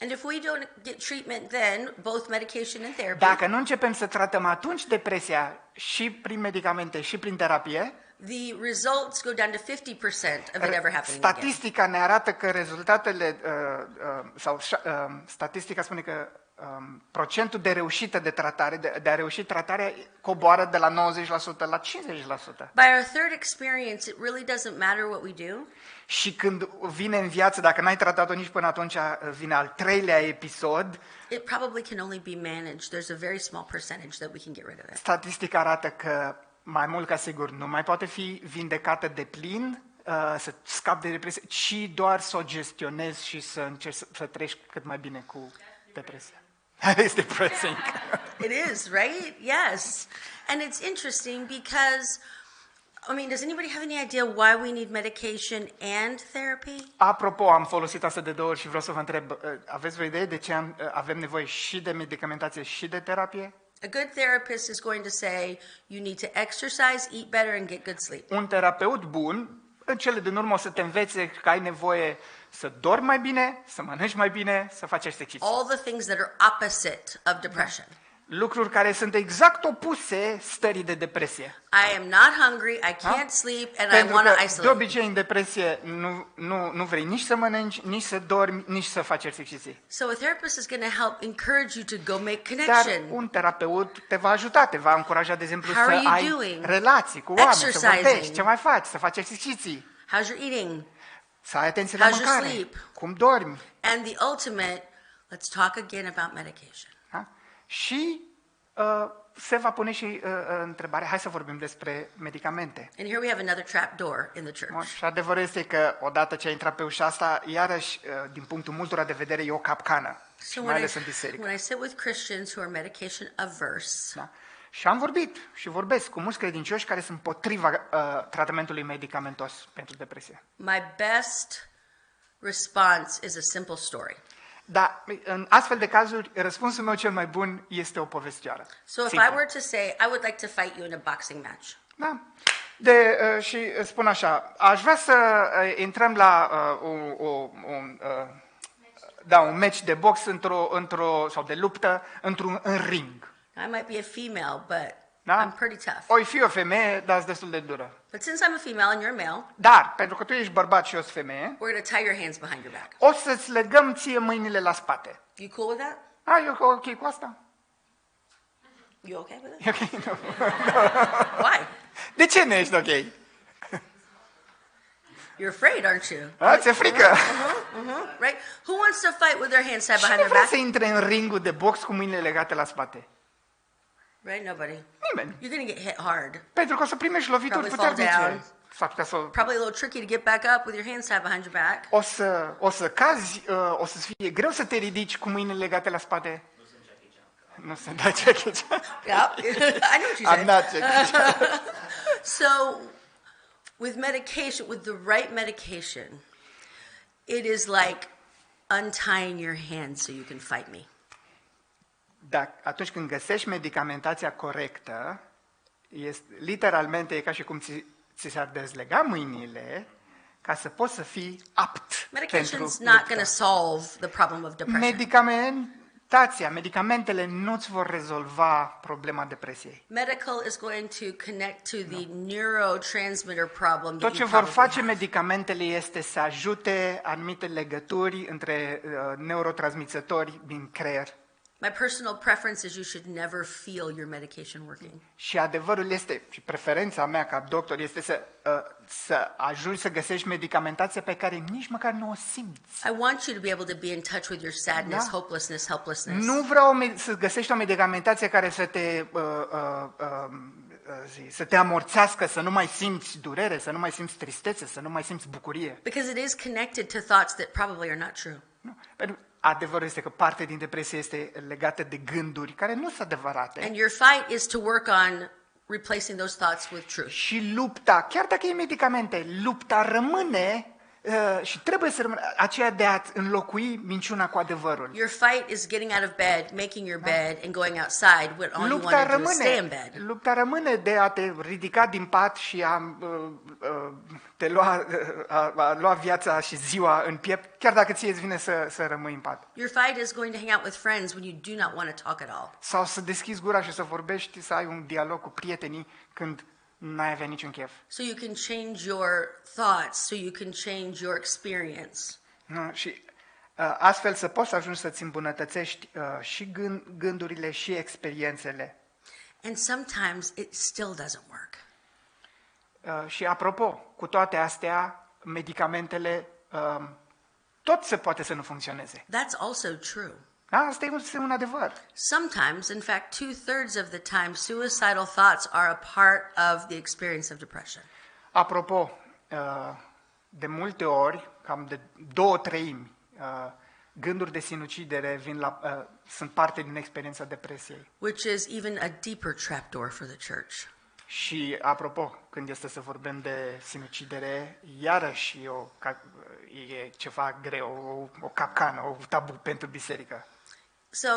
S2: And if we don't get treatment then, both medication and therapy,
S1: Dacă nu începem să tratăm atunci depresia și prin medicamente și prin terapie,
S2: the results go down to 50% of it ever happening again.
S1: statistica ne arată că rezultatele, statistica spune că procentul de reușită de tratare, de a reuși tratarea, coboară de la 90% la 50%.
S2: By our third experience, it really doesn't matter what we do.
S1: Și când vine în viață, dacă n-ai tratat-o nici până atunci, vine al treilea episod,
S2: It probably can only be managed. There's a very small percentage that we can get rid of it.
S1: statistica arată că mai mult ca sigur nu mai poate fi vindecată de plin, să scapi de depresie, ci doar să o gestionezi și să încerci să treci cât mai bine cu depresia. It's depressing.
S2: It is, right? Yes. And it's interesting because, I mean, does anybody have any idea why we need medication and therapy?
S1: Apropo, am folosit asta de 2 ori și vreau să vă întreb, aveți vreo idee de ce avem nevoie și de medicamentație și de terapie?
S2: A good therapist is going to say you need to exercise, eat better, and get good sleep.
S1: Un terapeut bun, în cele din urmă o să te învețe că ai nevoie să dormi mai bine, să mănânci mai bine, să faci exerciții.
S2: All the things that are opposite of depression.
S1: Lucruri care sunt exact opuse stării de depresie.
S2: I am not hungry, I can't sleep, and I
S1: Pentru
S2: want
S1: că
S2: to
S1: de
S2: isolate.
S1: obicei în depresie nu vrei nici să mănânci, nici să dormi, nici să faci exerciții.
S2: So a therapist is going to help encourage you to go make
S1: Dar
S2: connection.
S1: un terapeut te va ajuta, te va încuraja, de exemplu,
S2: How
S1: să
S2: are you
S1: ai
S2: doing?
S1: relații cu oameni, să
S2: Exercising.
S1: vorbești, ce mai faci, să faci exerciții,
S2: How's your eating?
S1: să ai atenție la
S2: How's your
S1: mâncare,
S2: sleep?
S1: cum dormi.
S2: And the ultimate, let's talk again about medication.
S1: Da? Și se va pune și întrebarea, hai să vorbim despre medicamente.
S2: And here we have another trap door in the church.
S1: Și adevărul este că odată ce ai intrat pe ușa asta, iarăși, din punctul multora de vedere, e o capcană. Și
S2: So
S1: mai ales în biserică.
S2: when I sit with Christians who are medication averse,
S1: Da? Și am vorbit și vorbesc cu mulți credincioși care sunt împotriva tratamentului medicamentos pentru depresie.
S2: my best response is a simple story.
S1: Dar în astfel de cazuri, răspunsul meu cel mai bun este o povestioară.
S2: So if I
S1: Simplă.
S2: were to say, I would like to fight you in a boxing match,
S1: Da? Și spun așa, aș vrea să intrăm la un meci de box sau de luptă în ring.
S2: I might be a female, but
S1: Da?
S2: I'm pretty tough.
S1: Oi fi o femeie, dar sunt destul de dură.
S2: But since I'm a female and you're a male,
S1: Dar, pentru că tu ești bărbat și eu sunt femeie,
S2: we're going to tie your hands behind your back.
S1: o să-ți legăm ție mâinile la spate.
S2: You cool with that?
S1: Eu ok cu asta?
S2: You okay with it?
S1: E ok? Nu.
S2: Why?
S1: De ce nu ești ok?
S2: You're afraid, aren't you?
S1: Ți-e frică?
S2: Right? Who wants to fight with their hands tied behind
S1: Cine
S2: their
S1: vrea
S2: back?
S1: să intre în ringul de box cu mâinile legate la spate?
S2: Right? Nobody.
S1: Nimeni.
S2: You're going to get hit hard.
S1: Pentru că o să primești lovituri
S2: Probably fall
S1: puternice.
S2: down.
S1: S-ar putea să
S2: Probably a little tricky to get back up with your hands tied behind your back.
S1: o să cazi, o să fie greu să te ridici cu mâinile legate la spate. Nu sunt Jackie Chan.
S2: Yeah, I know what you
S1: I'm
S2: said.
S1: not Jackie Chan.
S2: So, with medication, with the right medication, it is like untying your hands so you can fight me.
S1: Atunci când găsești medicamentația corectă, literalmente e ca și cum ți s-ar dezlega mâinile ca să poți să fii apt
S2: Medication's
S1: pentru
S2: not going
S1: luptă.
S2: to solve the problem of depression.
S1: Medicamentele nu-ți vor rezolva problema depresiei.
S2: Medical is going to connect to the neurotransmitter problem
S1: Tot
S2: that
S1: ce
S2: you
S1: vor
S2: probably
S1: face
S2: have.
S1: medicamentele este să ajute anumite legături între neurotransmițători din creier.
S2: My personal preference is you should never feel your medication working.
S1: Și adevărul este, și preferența mea ca doctor este să ajungi să găsești medicamentația pe care nici măcar nu o simți.
S2: I want you to be able to be in touch with your sadness,
S1: Da.
S2: hopelessness, helplessness.
S1: Nu vreau să găsești o medicamentație care să te amorțească, să nu mai simți durere, să nu mai simți tristețe, să nu mai simți bucurie.
S2: Because it is connected to thoughts that probably are not true.
S1: Nu. Pentru adevărul este că parte din depresie este legată de gânduri care nu sunt adevărate.
S2: And your fight is to work on replacing those thoughts with truth.
S1: Și lupta, chiar dacă e medicamente, lupta rămâne și trebuie să rămână aceea de a înlocui minciuna cu adevărul.
S2: Your fight is getting out of bed, making your bed, and going outside when all you
S1: Lupta
S2: want to do is stay in
S1: rămâne,
S2: bed.
S1: lupta rămâne de a te ridica din pat și te a lua viața și ziua în piept, chiar dacă ție îți vine să rămâi în pat.
S2: Your fight is going to hang out with friends when you do not want to talk at all.
S1: Sau să deschizi gura și să vorbești, să ai un dialog cu prietenii când n-ai avea niciun chef.
S2: So you can change your thoughts, so you can change your experience.
S1: Nu? Și astfel să poți să ajungi să-ți îmbunătățești și gândurile și experiențele.
S2: And sometimes it still doesn't work.
S1: Și apropo, cu toate astea, medicamentele, tot se poate să nu funcționeze.
S2: That's also true.
S1: Da? Asta este un adevăr.
S2: Sometimes, in fact, 2/3 of the time, suicidal thoughts are a part of the experience of depression.
S1: Apropo, de multe ori, cam de 2/3, gânduri de sinucidere sunt parte din experiența depresiei.
S2: Which is even a deeper trapdoor for the church.
S1: Și apropo, când este să vorbim de sinucidere, iarăși e ceva greu, o capcană, o tabu pentru biserică.
S2: So,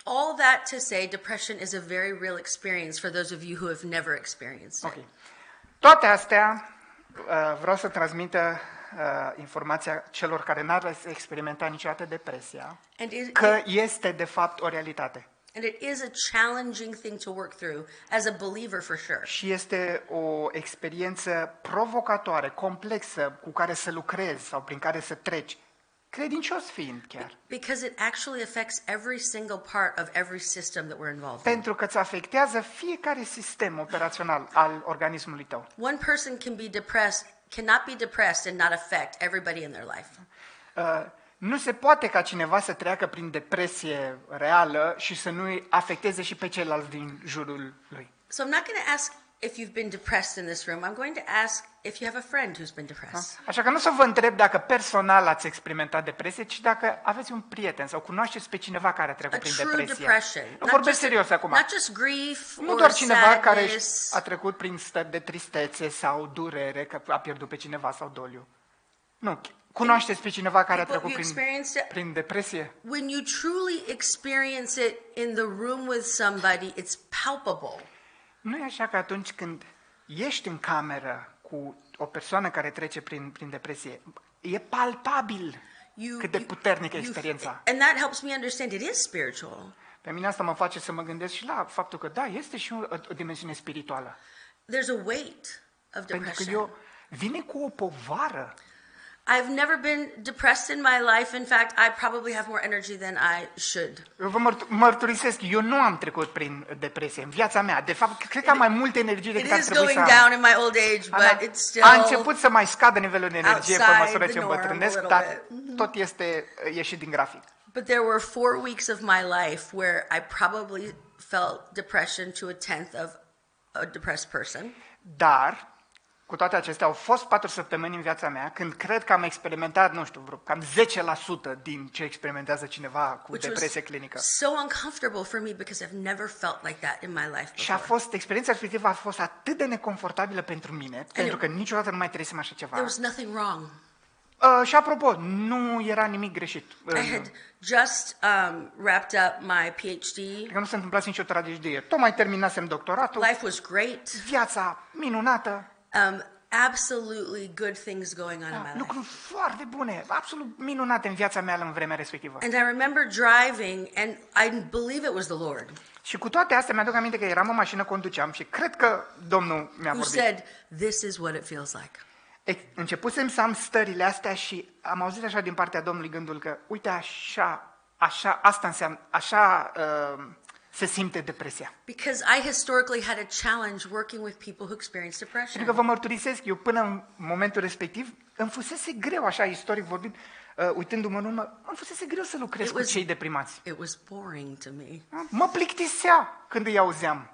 S2: all that to say, depression is a very real experience for those of you who have never experienced it.
S1: Ok. Toate astea vreau să transmită informația celor care n-ar experimenta niciodată depresia, că este de fapt o realitate.
S2: And it is a challenging thing to work through as a believer for sure.
S1: Și este o experiență provocatoare, complexă, cu care să lucrezi sau prin care să treci, credincios fiind chiar.
S2: Because it actually affects every single part of every system that we're involved in.
S1: Pentru că îți afectează fiecare sistem operațional al organismului tău.
S2: One person cannot be depressed and not affect everybody in their life.
S1: Nu se poate ca cineva să treacă prin depresie reală și să nu-i afecteze și pe ceilalți din jurul lui.
S2: So I'm not going to ask if you've been depressed in this room. I'm going to ask if you have a friend who's been depressed.
S1: Așa că nu să vă întreb dacă personal ați experimentat depresie, ci dacă aveți un prieten sau cunoașteți pe cineva care a trecut
S2: A
S1: prin
S2: true
S1: depresie.
S2: depression.
S1: Nu vorbesc serios acum.
S2: Not just grief
S1: Nu
S2: or
S1: doar cineva care
S2: sadness.
S1: a trecut prin stări de tristețe sau durere, că a pierdut pe cineva sau doliu. Nu, cunoașteți pe cineva care a
S2: People,
S1: trecut
S2: you experienced it.
S1: prin depresie?
S2: When you truly experience it in the room with somebody, it's palpable.
S1: Nu e așa că atunci când ești în cameră cu o persoană care trece prin depresie, e palpabil cât de puternică e experiența.
S2: And that helps me understand it is spiritual.
S1: Pe mine asta mă face să mă gândesc și la faptul că da, este și o dimensiune spirituală.
S2: There's a weight of
S1: Pentru că
S2: depression.
S1: vine cu o povară.
S2: I've never been depressed in my life. In fact, I probably have more energy than I should.
S1: Eu vă mărturisesc, eu nu am trecut prin depresie în viața mea. De fapt, cred că am mai multă energie
S2: It
S1: decât ar
S2: is
S1: trebui
S2: going
S1: să am.
S2: down in my old age, but it's still
S1: A început să mai scadă nivelul de energie pe
S2: outside
S1: măsură
S2: the
S1: ce
S2: norm a
S1: îmbătrânesc,
S2: little
S1: dar
S2: bit.
S1: tot este ieșit din grafic.
S2: But there were 4 weeks of my life where I probably felt depression to a tenth of a depressed person.
S1: Dar, cu toate acestea, au fost 4 săptămâni în viața mea când cred că am experimentat, nu știu, vreo cam 10% din ce experimentează cineva cu
S2: Which
S1: depresie
S2: was
S1: clinică.
S2: so uncomfortable for me because I've never felt like that in my life
S1: Și a
S2: before.
S1: fost, experiența respectivă a fost atât de neconfortabilă pentru mine, pentru că niciodată nu mai trăisem așa ceva.
S2: There was nothing wrong.
S1: Și apropo, nu era nimic greșit.
S2: I had just wrapped up my PhD.
S1: Că nu se întâmplase nicio tragedie. Tocmai terminasem doctoratul,
S2: Life was great.
S1: viața minunată,
S2: Absolutely good things going on in my life.
S1: lucruri foarte bune, absolut minunate în viața mea în vremea respectivă.
S2: And I remember driving, and I believe it was the Lord
S1: Și cu toate astea mi-aduc aminte că eram în mașină, conduceam și cred că Domnul mi-a
S2: who
S1: vorbit.
S2: said, "This is what it feels like."
S1: Începusem să am stările astea și am auzit așa din partea Domnului gândul că, uite, asta înseamnă, se simte depresia.
S2: Because I historically had a challenge working with people who experienced
S1: Pentru că
S2: depression.
S1: vă mărturisesc, eu până în momentul respectiv îmi fusese greu, așa istoric vorbind, uitându-mă în urmă, îmi fusese greu să lucrez
S2: It
S1: cu
S2: was-
S1: cei deprimați.
S2: It was boring to me.
S1: Mă plictisea când îi auzeam.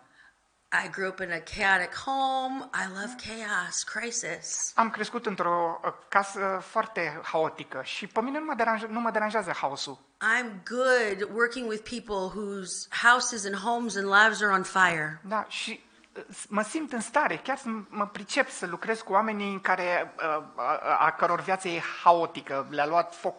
S2: I grew up in a chaotic home. I love chaos, crisis.
S1: Am crescut într-o casă foarte haotică și pe mine nu mă deranjează haosul.
S2: I'm good working with people whose houses and homes and lives are on fire.
S1: Da, și mă simt în stare, chiar să mă pricep să lucrez cu oamenii a căror viață e haotică, le-a luat foc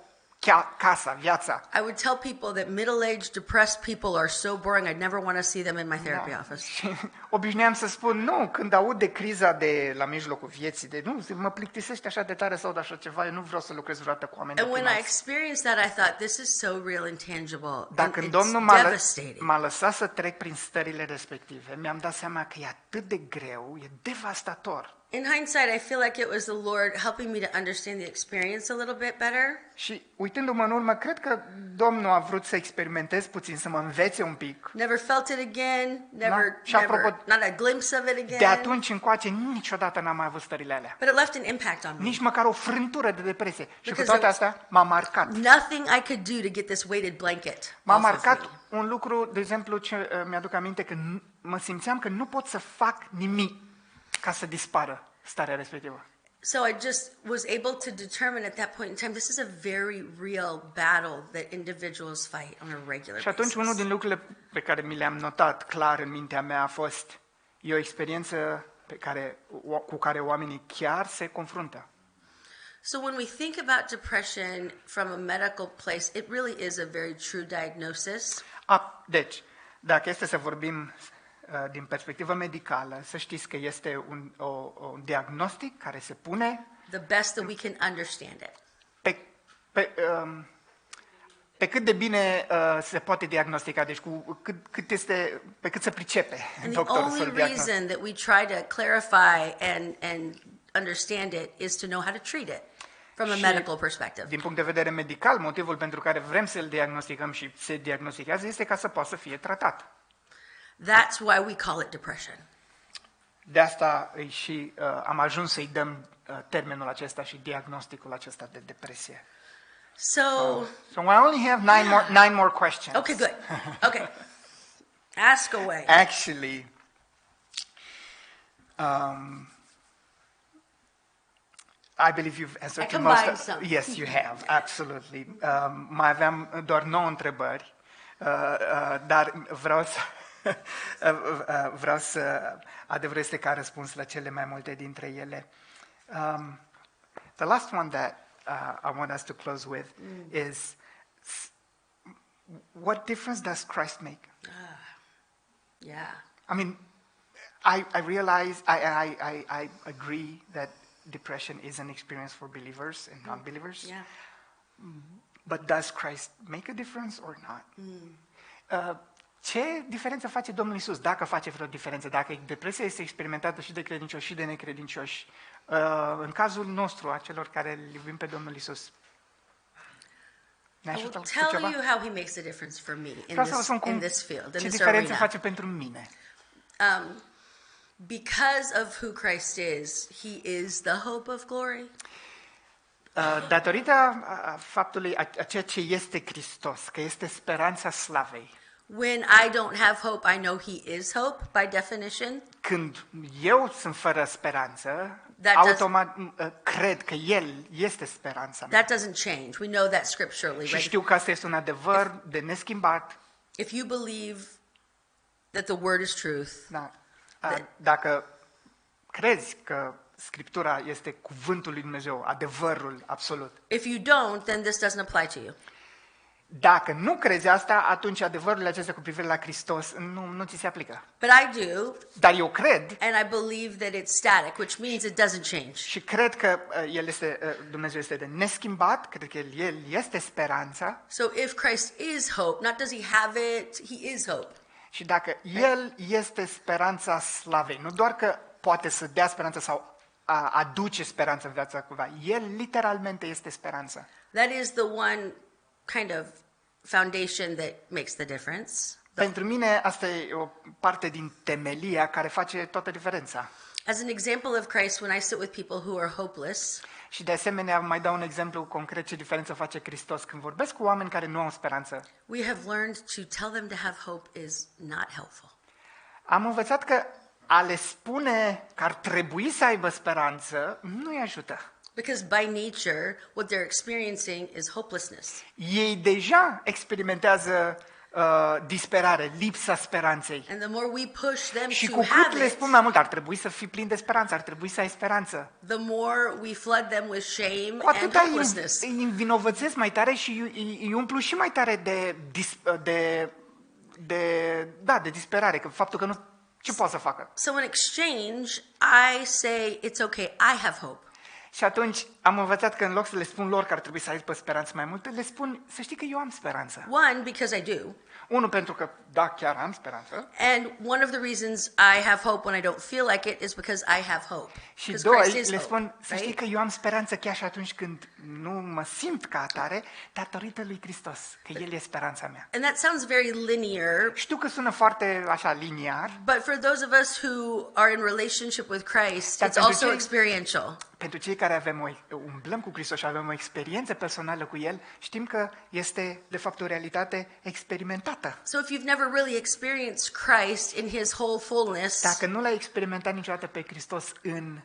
S1: casa, viața.
S2: I would tell people that middle-aged, depressed people are so boring, I'd never want to see them in my therapy office.
S1: Și obișnuiam să spun, nu, când aud de criza de la mijlocul vieții, mă plictisește așa de tare să aud așa ceva, eu nu vreau să lucrez vreodată cu oameni
S2: And when I
S1: deprimați.
S2: experienced that, I thought, this is so real and tangible.
S1: Dar
S2: And
S1: când
S2: it's
S1: Domnul
S2: devastating.
S1: m-a lăsat să trec prin stările respective, mi-am dat seama că e atât de greu, e devastator.
S2: In hindsight, I feel like it was the Lord helping me to understand the experience a little bit better.
S1: Și uitându-mă în urmă, cred că Domnul a vrut să experimentez puțin, să mă învețe un pic.
S2: Never felt it again, never,
S1: Și apropo,
S2: not a glimpse of it again.
S1: De atunci încoace niciodată n-am mai avut stările alea.
S2: But it left an impact on me.
S1: Nici măcar o frântură de depresie. Și cu
S2: Because
S1: toate
S2: there was
S1: astea m-a marcat.
S2: Nothing I could do to get this weighted blanket
S1: M-a
S2: off of
S1: marcat
S2: me.
S1: un lucru, de exemplu, ce mi-aduc aminte, că mă simțeam că nu pot să fac nimic ca să dispară starea respectivă.
S2: So I just was able to determine at that point in time, this is a very real battle that individuals fight on a regular
S1: Și atunci unul
S2: basis.
S1: din lucrurile pe care mi le-am notat clar în mintea mea a fost, e o experiență cu care oamenii chiar se confruntă.
S2: So when we think about depression from a medical place, it really is a very true diagnosis.
S1: Deci, dacă este să vorbim din perspectivă medicală, să știți că este un diagnostic care se pune
S2: The best that we can understand it.
S1: pe cât de bine se poate diagnostica, deci pe cât se pricepe
S2: And the
S1: doctorul să-l
S2: only
S1: diagnostice.
S2: reason that we try to clarify and understand it is to know how to treat it from a
S1: Și,
S2: medical perspective.
S1: Din punct de vedere medical, motivul pentru care vrem să-l diagnosticăm și se diagnostichează este ca să poată să fie tratat.
S2: That's why we call it depression.
S1: De asta am ajuns să-i dăm termenul acesta și diagnosticul acesta de depresie.
S2: So,
S1: So I only have nine more questions.
S2: okay, good. Okay. Ask away.
S1: Actually, I believe you've answered
S2: I
S1: to most
S2: combined
S1: of
S2: some.
S1: Yes, you have, absolutely. Mai aveam doar 9 întrebări, dar vreau să adevărul este că a răspuns la cele mai multe dintre ele. The last one that I want us to close with is, what difference does Christ make?
S2: Yeah.
S1: I mean, I realize, I agree that depression is an experience for believers and non-believers.
S2: Yeah.
S1: But does Christ make a difference or not? Ce diferență face Domnul Iisus? Dacă face vreo diferență, dacă depresia este experimentată și de credincioși și de necredincioși, în cazul nostru, a celor care îl iubim pe Domnul Iisus, ne
S2: I
S1: ajută
S2: will
S1: cu
S2: tell
S1: ceva?
S2: you how he makes a difference for me in
S1: Vreau să vă
S2: this,
S1: spun
S2: in this field,
S1: ce
S2: in this
S1: diferență
S2: arena.
S1: face pentru mine.
S2: Because of who Christ is, he is the hope of glory.
S1: Datorită faptului a ceea ce este Hristos, că este speranța slavei.
S2: When I don't have hope, I know he is hope by definition.
S1: Când eu sunt fără speranță,
S2: That
S1: automat cred că El este speranța mea.
S2: That doesn't change. We know that scripturally,
S1: Și
S2: right?
S1: știu că asta este un adevăr de neschimbat.
S2: If you believe that the word is truth,
S1: Da. Dacă crezi că Scriptura este cuvântul lui Dumnezeu, adevărul absolut.
S2: if you don't, then this doesn't apply to you.
S1: Dacă nu crezi asta, atunci adevărurile acestea cu privire la Hristos nu ți se aplică.
S2: But I do,
S1: Dar eu cred
S2: and I believe that it's static, which means it doesn't change.
S1: și cred că Dumnezeu este de neschimbat, cred că El este speranța
S2: So if Christ is hope, not does he have it, he is hope.
S1: și dacă El este speranța slavei, nu doar că poate să dea speranță sau aduce speranță în viața cuiva, El literalmente este speranța.
S2: That is the one kind of foundation that makes the difference.
S1: Pentru mine asta e o parte din temelia care face toată diferența.
S2: As an example of Christ, when I sit with people who are hopeless,
S1: Și de asemenea mai dau un exemplu concret ce diferență face Hristos. Când vorbesc cu oameni care nu au speranță,
S2: we have learned to tell them to have hope is not helpful.
S1: am învățat că a le spune că ar trebui să aibă speranță nu-i ajută.
S2: Because by nature, what they're experiencing is hopelessness.
S1: Ei deja experimentează disperare, lipsa speranței.
S2: And the more we push them
S1: Și
S2: to
S1: cu cât
S2: have
S1: le
S2: it,
S1: spun mai mult, ar trebui să fii plin de speranță, ar trebui să ai speranță.
S2: the more we flood them with shame
S1: Cu
S2: and
S1: atât
S2: hopelessness.
S1: îi învinovățesc mai tare și îi umplu și mai tare de disperare, că faptul că nu, ce poate să facă?
S2: So in exchange, I say, it's okay, I have hope.
S1: Și atunci am învățat că în loc să le spun lor că ar trebui să aibă speranță mai mult, le spun să știi că eu am speranță.
S2: One, because I do.
S1: Unul, pentru că, da, chiar am speranță.
S2: And one of the reasons I have hope when I don't feel like it is because I have hope.
S1: Și
S2: Because Christ
S1: doi,
S2: is
S1: le
S2: hope,
S1: spun să știi
S2: right?
S1: că eu am speranță chiar și atunci când nu mă simt ca atare, datorită lui Hristos, că El e speranța mea.
S2: And that sounds very linear,
S1: Știu că sună foarte așa liniar,
S2: but for those of us who are in relationship with Christ,
S1: Dar
S2: it's
S1: pentru
S2: also
S1: cei-
S2: experiential.
S1: pentru cei care umblăm cu Hristos și avem o experiență personală cu El, știm că este de fapt o realitate experimentată.
S2: So if you've never really experienced Christ in his whole fullness,
S1: Dacă nu l-ai experimentat niciodată pe Hristos în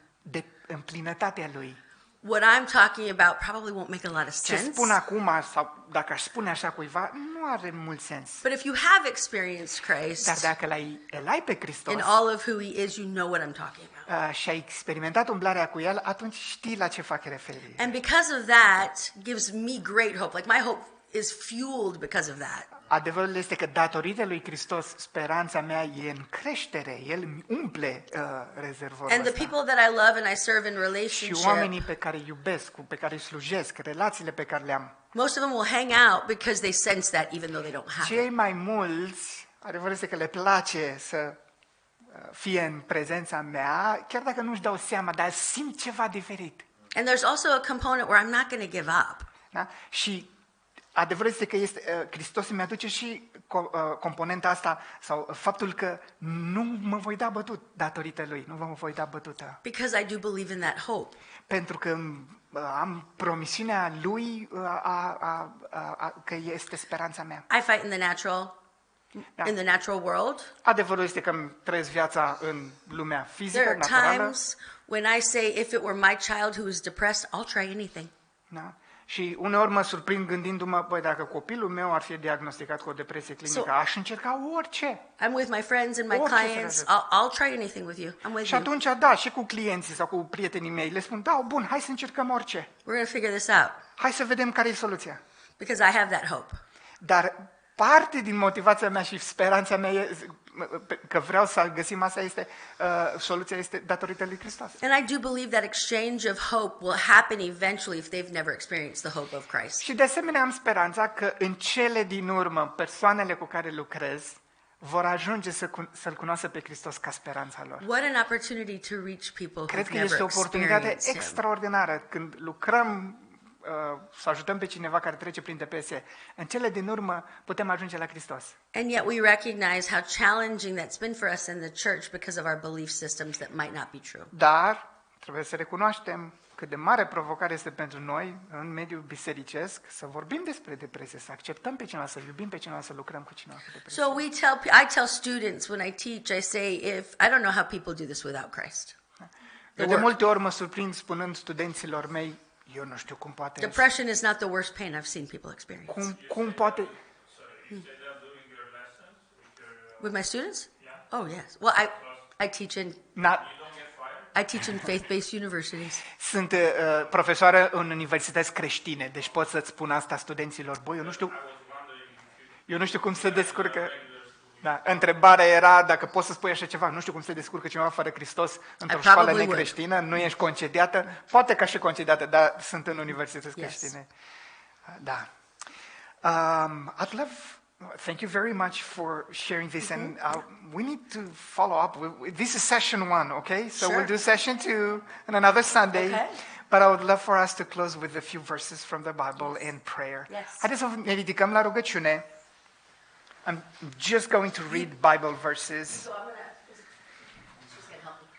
S1: plinătatea Lui,
S2: what I'm talking about probably won't make a lot of
S1: ce
S2: sense.
S1: spun acum, sau dacă aș spune așa cuiva, nu are mult sens.
S2: But if you have experienced
S1: Dar
S2: Christ
S1: dacă îl ai pe Hristos
S2: in all of who he is, you know what I'm talking about.
S1: și ai experimentat umblarea cu El, atunci știi la ce fac referire.
S2: And because of that gives me great hope. Like my hope is fueled because of that.
S1: Adevărul este că datorită lui Hristos, speranța mea e în creștere. El îmi umple rezervorul
S2: And the
S1: ăsta.
S2: people that I love and I serve in
S1: Și
S2: relationship,
S1: oamenii pe care îi iubesc, pe care îi slujesc, relațiile pe care le am,
S2: most of them will hang out because they sense that even though they don't have it.
S1: cei mai mulți, adevărul este că le place să fie în prezența mea, chiar dacă nu-și dau seama, dar simt ceva diferit.
S2: And there's also a component where I'm not going to give up.
S1: Da? Și adevărul este că Hristos îmi aduce și componenta asta, sau faptul că nu mă voi da bătut datorită Lui, nu mă voi da bătută.
S2: Because I do believe in that hope.
S1: Pentru că am promisiunea Lui că este speranța mea.
S2: I fight in the natural,
S1: Da.
S2: in the natural world.
S1: Adevărul este că îmi trăiesc viața în lumea fizică,
S2: There are
S1: naturală.
S2: times when I say, if it were my child who is depressed, I'll try anything.
S1: Da? Și uneori mă surprind gândindu-mă, băi, dacă copilul meu ar fi diagnosticat cu o depresie clinică, aș încerca orice.
S2: I'm with my friends and my
S1: Orice să
S2: clients.
S1: le
S2: I'll try anything with you. I'm with
S1: Și
S2: you.
S1: atunci, da, și cu clienții sau cu prietenii mei, le spun, da, bun, hai să încercăm orice.
S2: We're going to figure this out
S1: Hai să vedem care e soluția.
S2: because I have that hope.
S1: Dar parte din motivația mea și speranța mea că vreau să găsim asta este, soluția este datorită lui Hristos.
S2: And I do believe that exchange of hope will happen eventually if they've never experienced the hope of Christ.
S1: Și de asemenea am speranța că în cele din urmă, persoanele cu care lucrez vor ajunge să-L cunoască pe Hristos ca speranța lor.
S2: What an opportunity to reach people
S1: Cred
S2: who've
S1: că
S2: never
S1: este o oportunitate
S2: experienced Him.
S1: extraordinară când lucrăm să ajutăm pe cineva care trece prin TPS. În cele din urmă putem ajunge la Hristos.
S2: And yet we recognize how challenging that's been for us in the church because of our belief systems that might not be true.
S1: Dar trebuie să recunoaștem cât de mare provocare este pentru noi în mediul bisericesc să vorbim despre depresie, să acceptăm pe cineva, să iubim pe cineva, să lucrăm cu cineva cu depresie.
S2: So I tell students when I teach, I say, I don't know how people do this without Christ.
S1: Eu de multe ori mă surprind spunând studenților mei, eu nu știu cum poate,
S2: Depression is not the worst pain I've seen people experience.
S1: cum poate,
S2: With my students? Oh, yes. Well, I teach in faith-based universities.
S1: sunt profesoară în universități creștine, deci pot să-ți spun asta studenților. Băi, eu nu știu cum se descurcă. Da, întrebarea era dacă poți să spui așa ceva. Nu știu cum se descurcă cineva fără Hristos într-o școală
S2: probably would.
S1: necreștină, nu ești concediată, poate ca și concediată, dar sunt în universități
S2: Yes.
S1: creștine. Da. I'd love. Thank you very much for sharing this, and we need to follow up. This is session 1, okay? So
S2: Sure.
S1: we'll do session 2 on another Sunday.
S2: Okay.
S1: But I would love for us to close with a few verses from the Bible and prayer.
S2: Yes.
S1: Haideți să ne ridicăm la rugăciune. I'm just going to read Bible verses.
S2: So she's going to help me.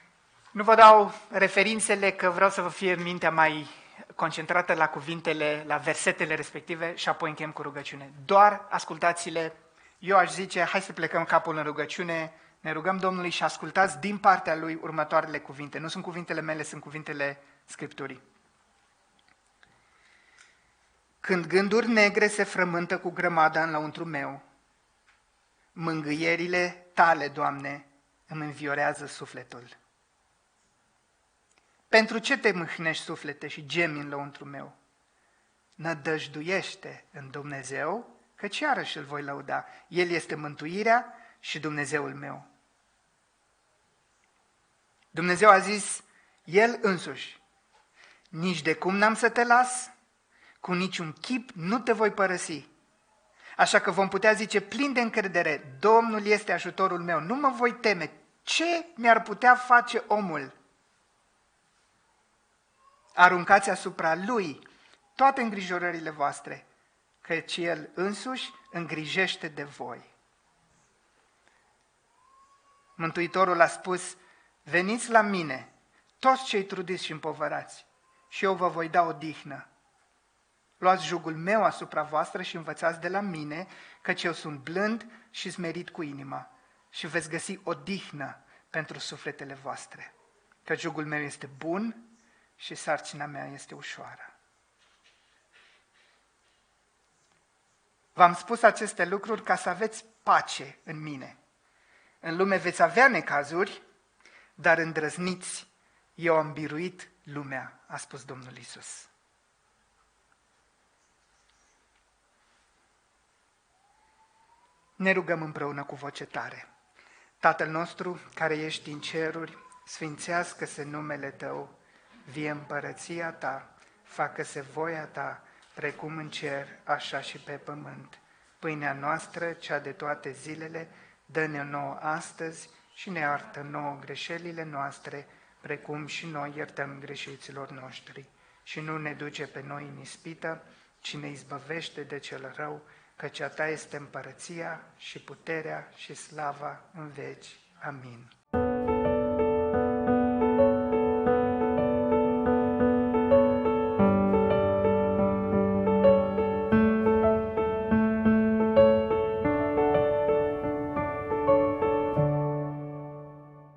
S1: Nu vă dau referințele că vreau să vă fie mintea mai concentrată la cuvintele, la versetele respective și apoi închem cu rugăciune. Doar ascultați-le. Eu aș zice, hai să plecăm capul în rugăciune, ne rugăm Domnului și ascultați din partea Lui următoarele cuvinte. Nu sunt cuvintele mele, sunt cuvintele Scripturii. Când gânduri negre se frământă cu grămada înăuntru meu, Mângâierile tale, Doamne, îmi înviorează sufletul. Pentru ce te mâhnești, suflete, și gemi în lăuntru meu? Nădăjduiește în Dumnezeu, căci iarăși îl voi lăuda. El este mântuirea și Dumnezeul meu. Dumnezeu a zis, El însuși, nici de cum n-am să te las, cu niciun chip nu te voi părăsi. Așa că vom putea zice plin de încredere, Domnul este ajutorul meu, nu mă voi teme. Ce mi-ar putea face omul? Aruncați asupra Lui toate îngrijorările voastre, căci El însuși îngrijește de voi. Mântuitorul a spus, veniți la mine, toți cei trudiți și împovărați, și eu vă voi da odihnă. Luați jugul meu asupra voastră și învățați de la mine, căci eu sunt blând și smerit cu inima, și veți găsi odihnă pentru sufletele voastre, că jugul meu este bun și sarcina mea este ușoară. V-am spus aceste lucruri ca să aveți pace în mine. În lume veți avea necazuri, dar îndrăzniți, eu am biruit lumea, a spus Domnul Iisus. Ne rugăm împreună cu voce tare. Tatăl nostru, care ești în ceruri, sfințească-se numele Tău, vie împărăția Ta, facă-se voia Ta, precum în cer, așa și pe pământ. Pâinea noastră, cea de toate zilele, dă-ne nouă astăzi și ne iartă nouă greșelile noastre, precum și noi iertăm greșiților noștri. Și nu ne duce pe noi în ispită, ci ne izbăvește de cel rău, căci a Ta este împărăția și puterea și slava în veci. Amin.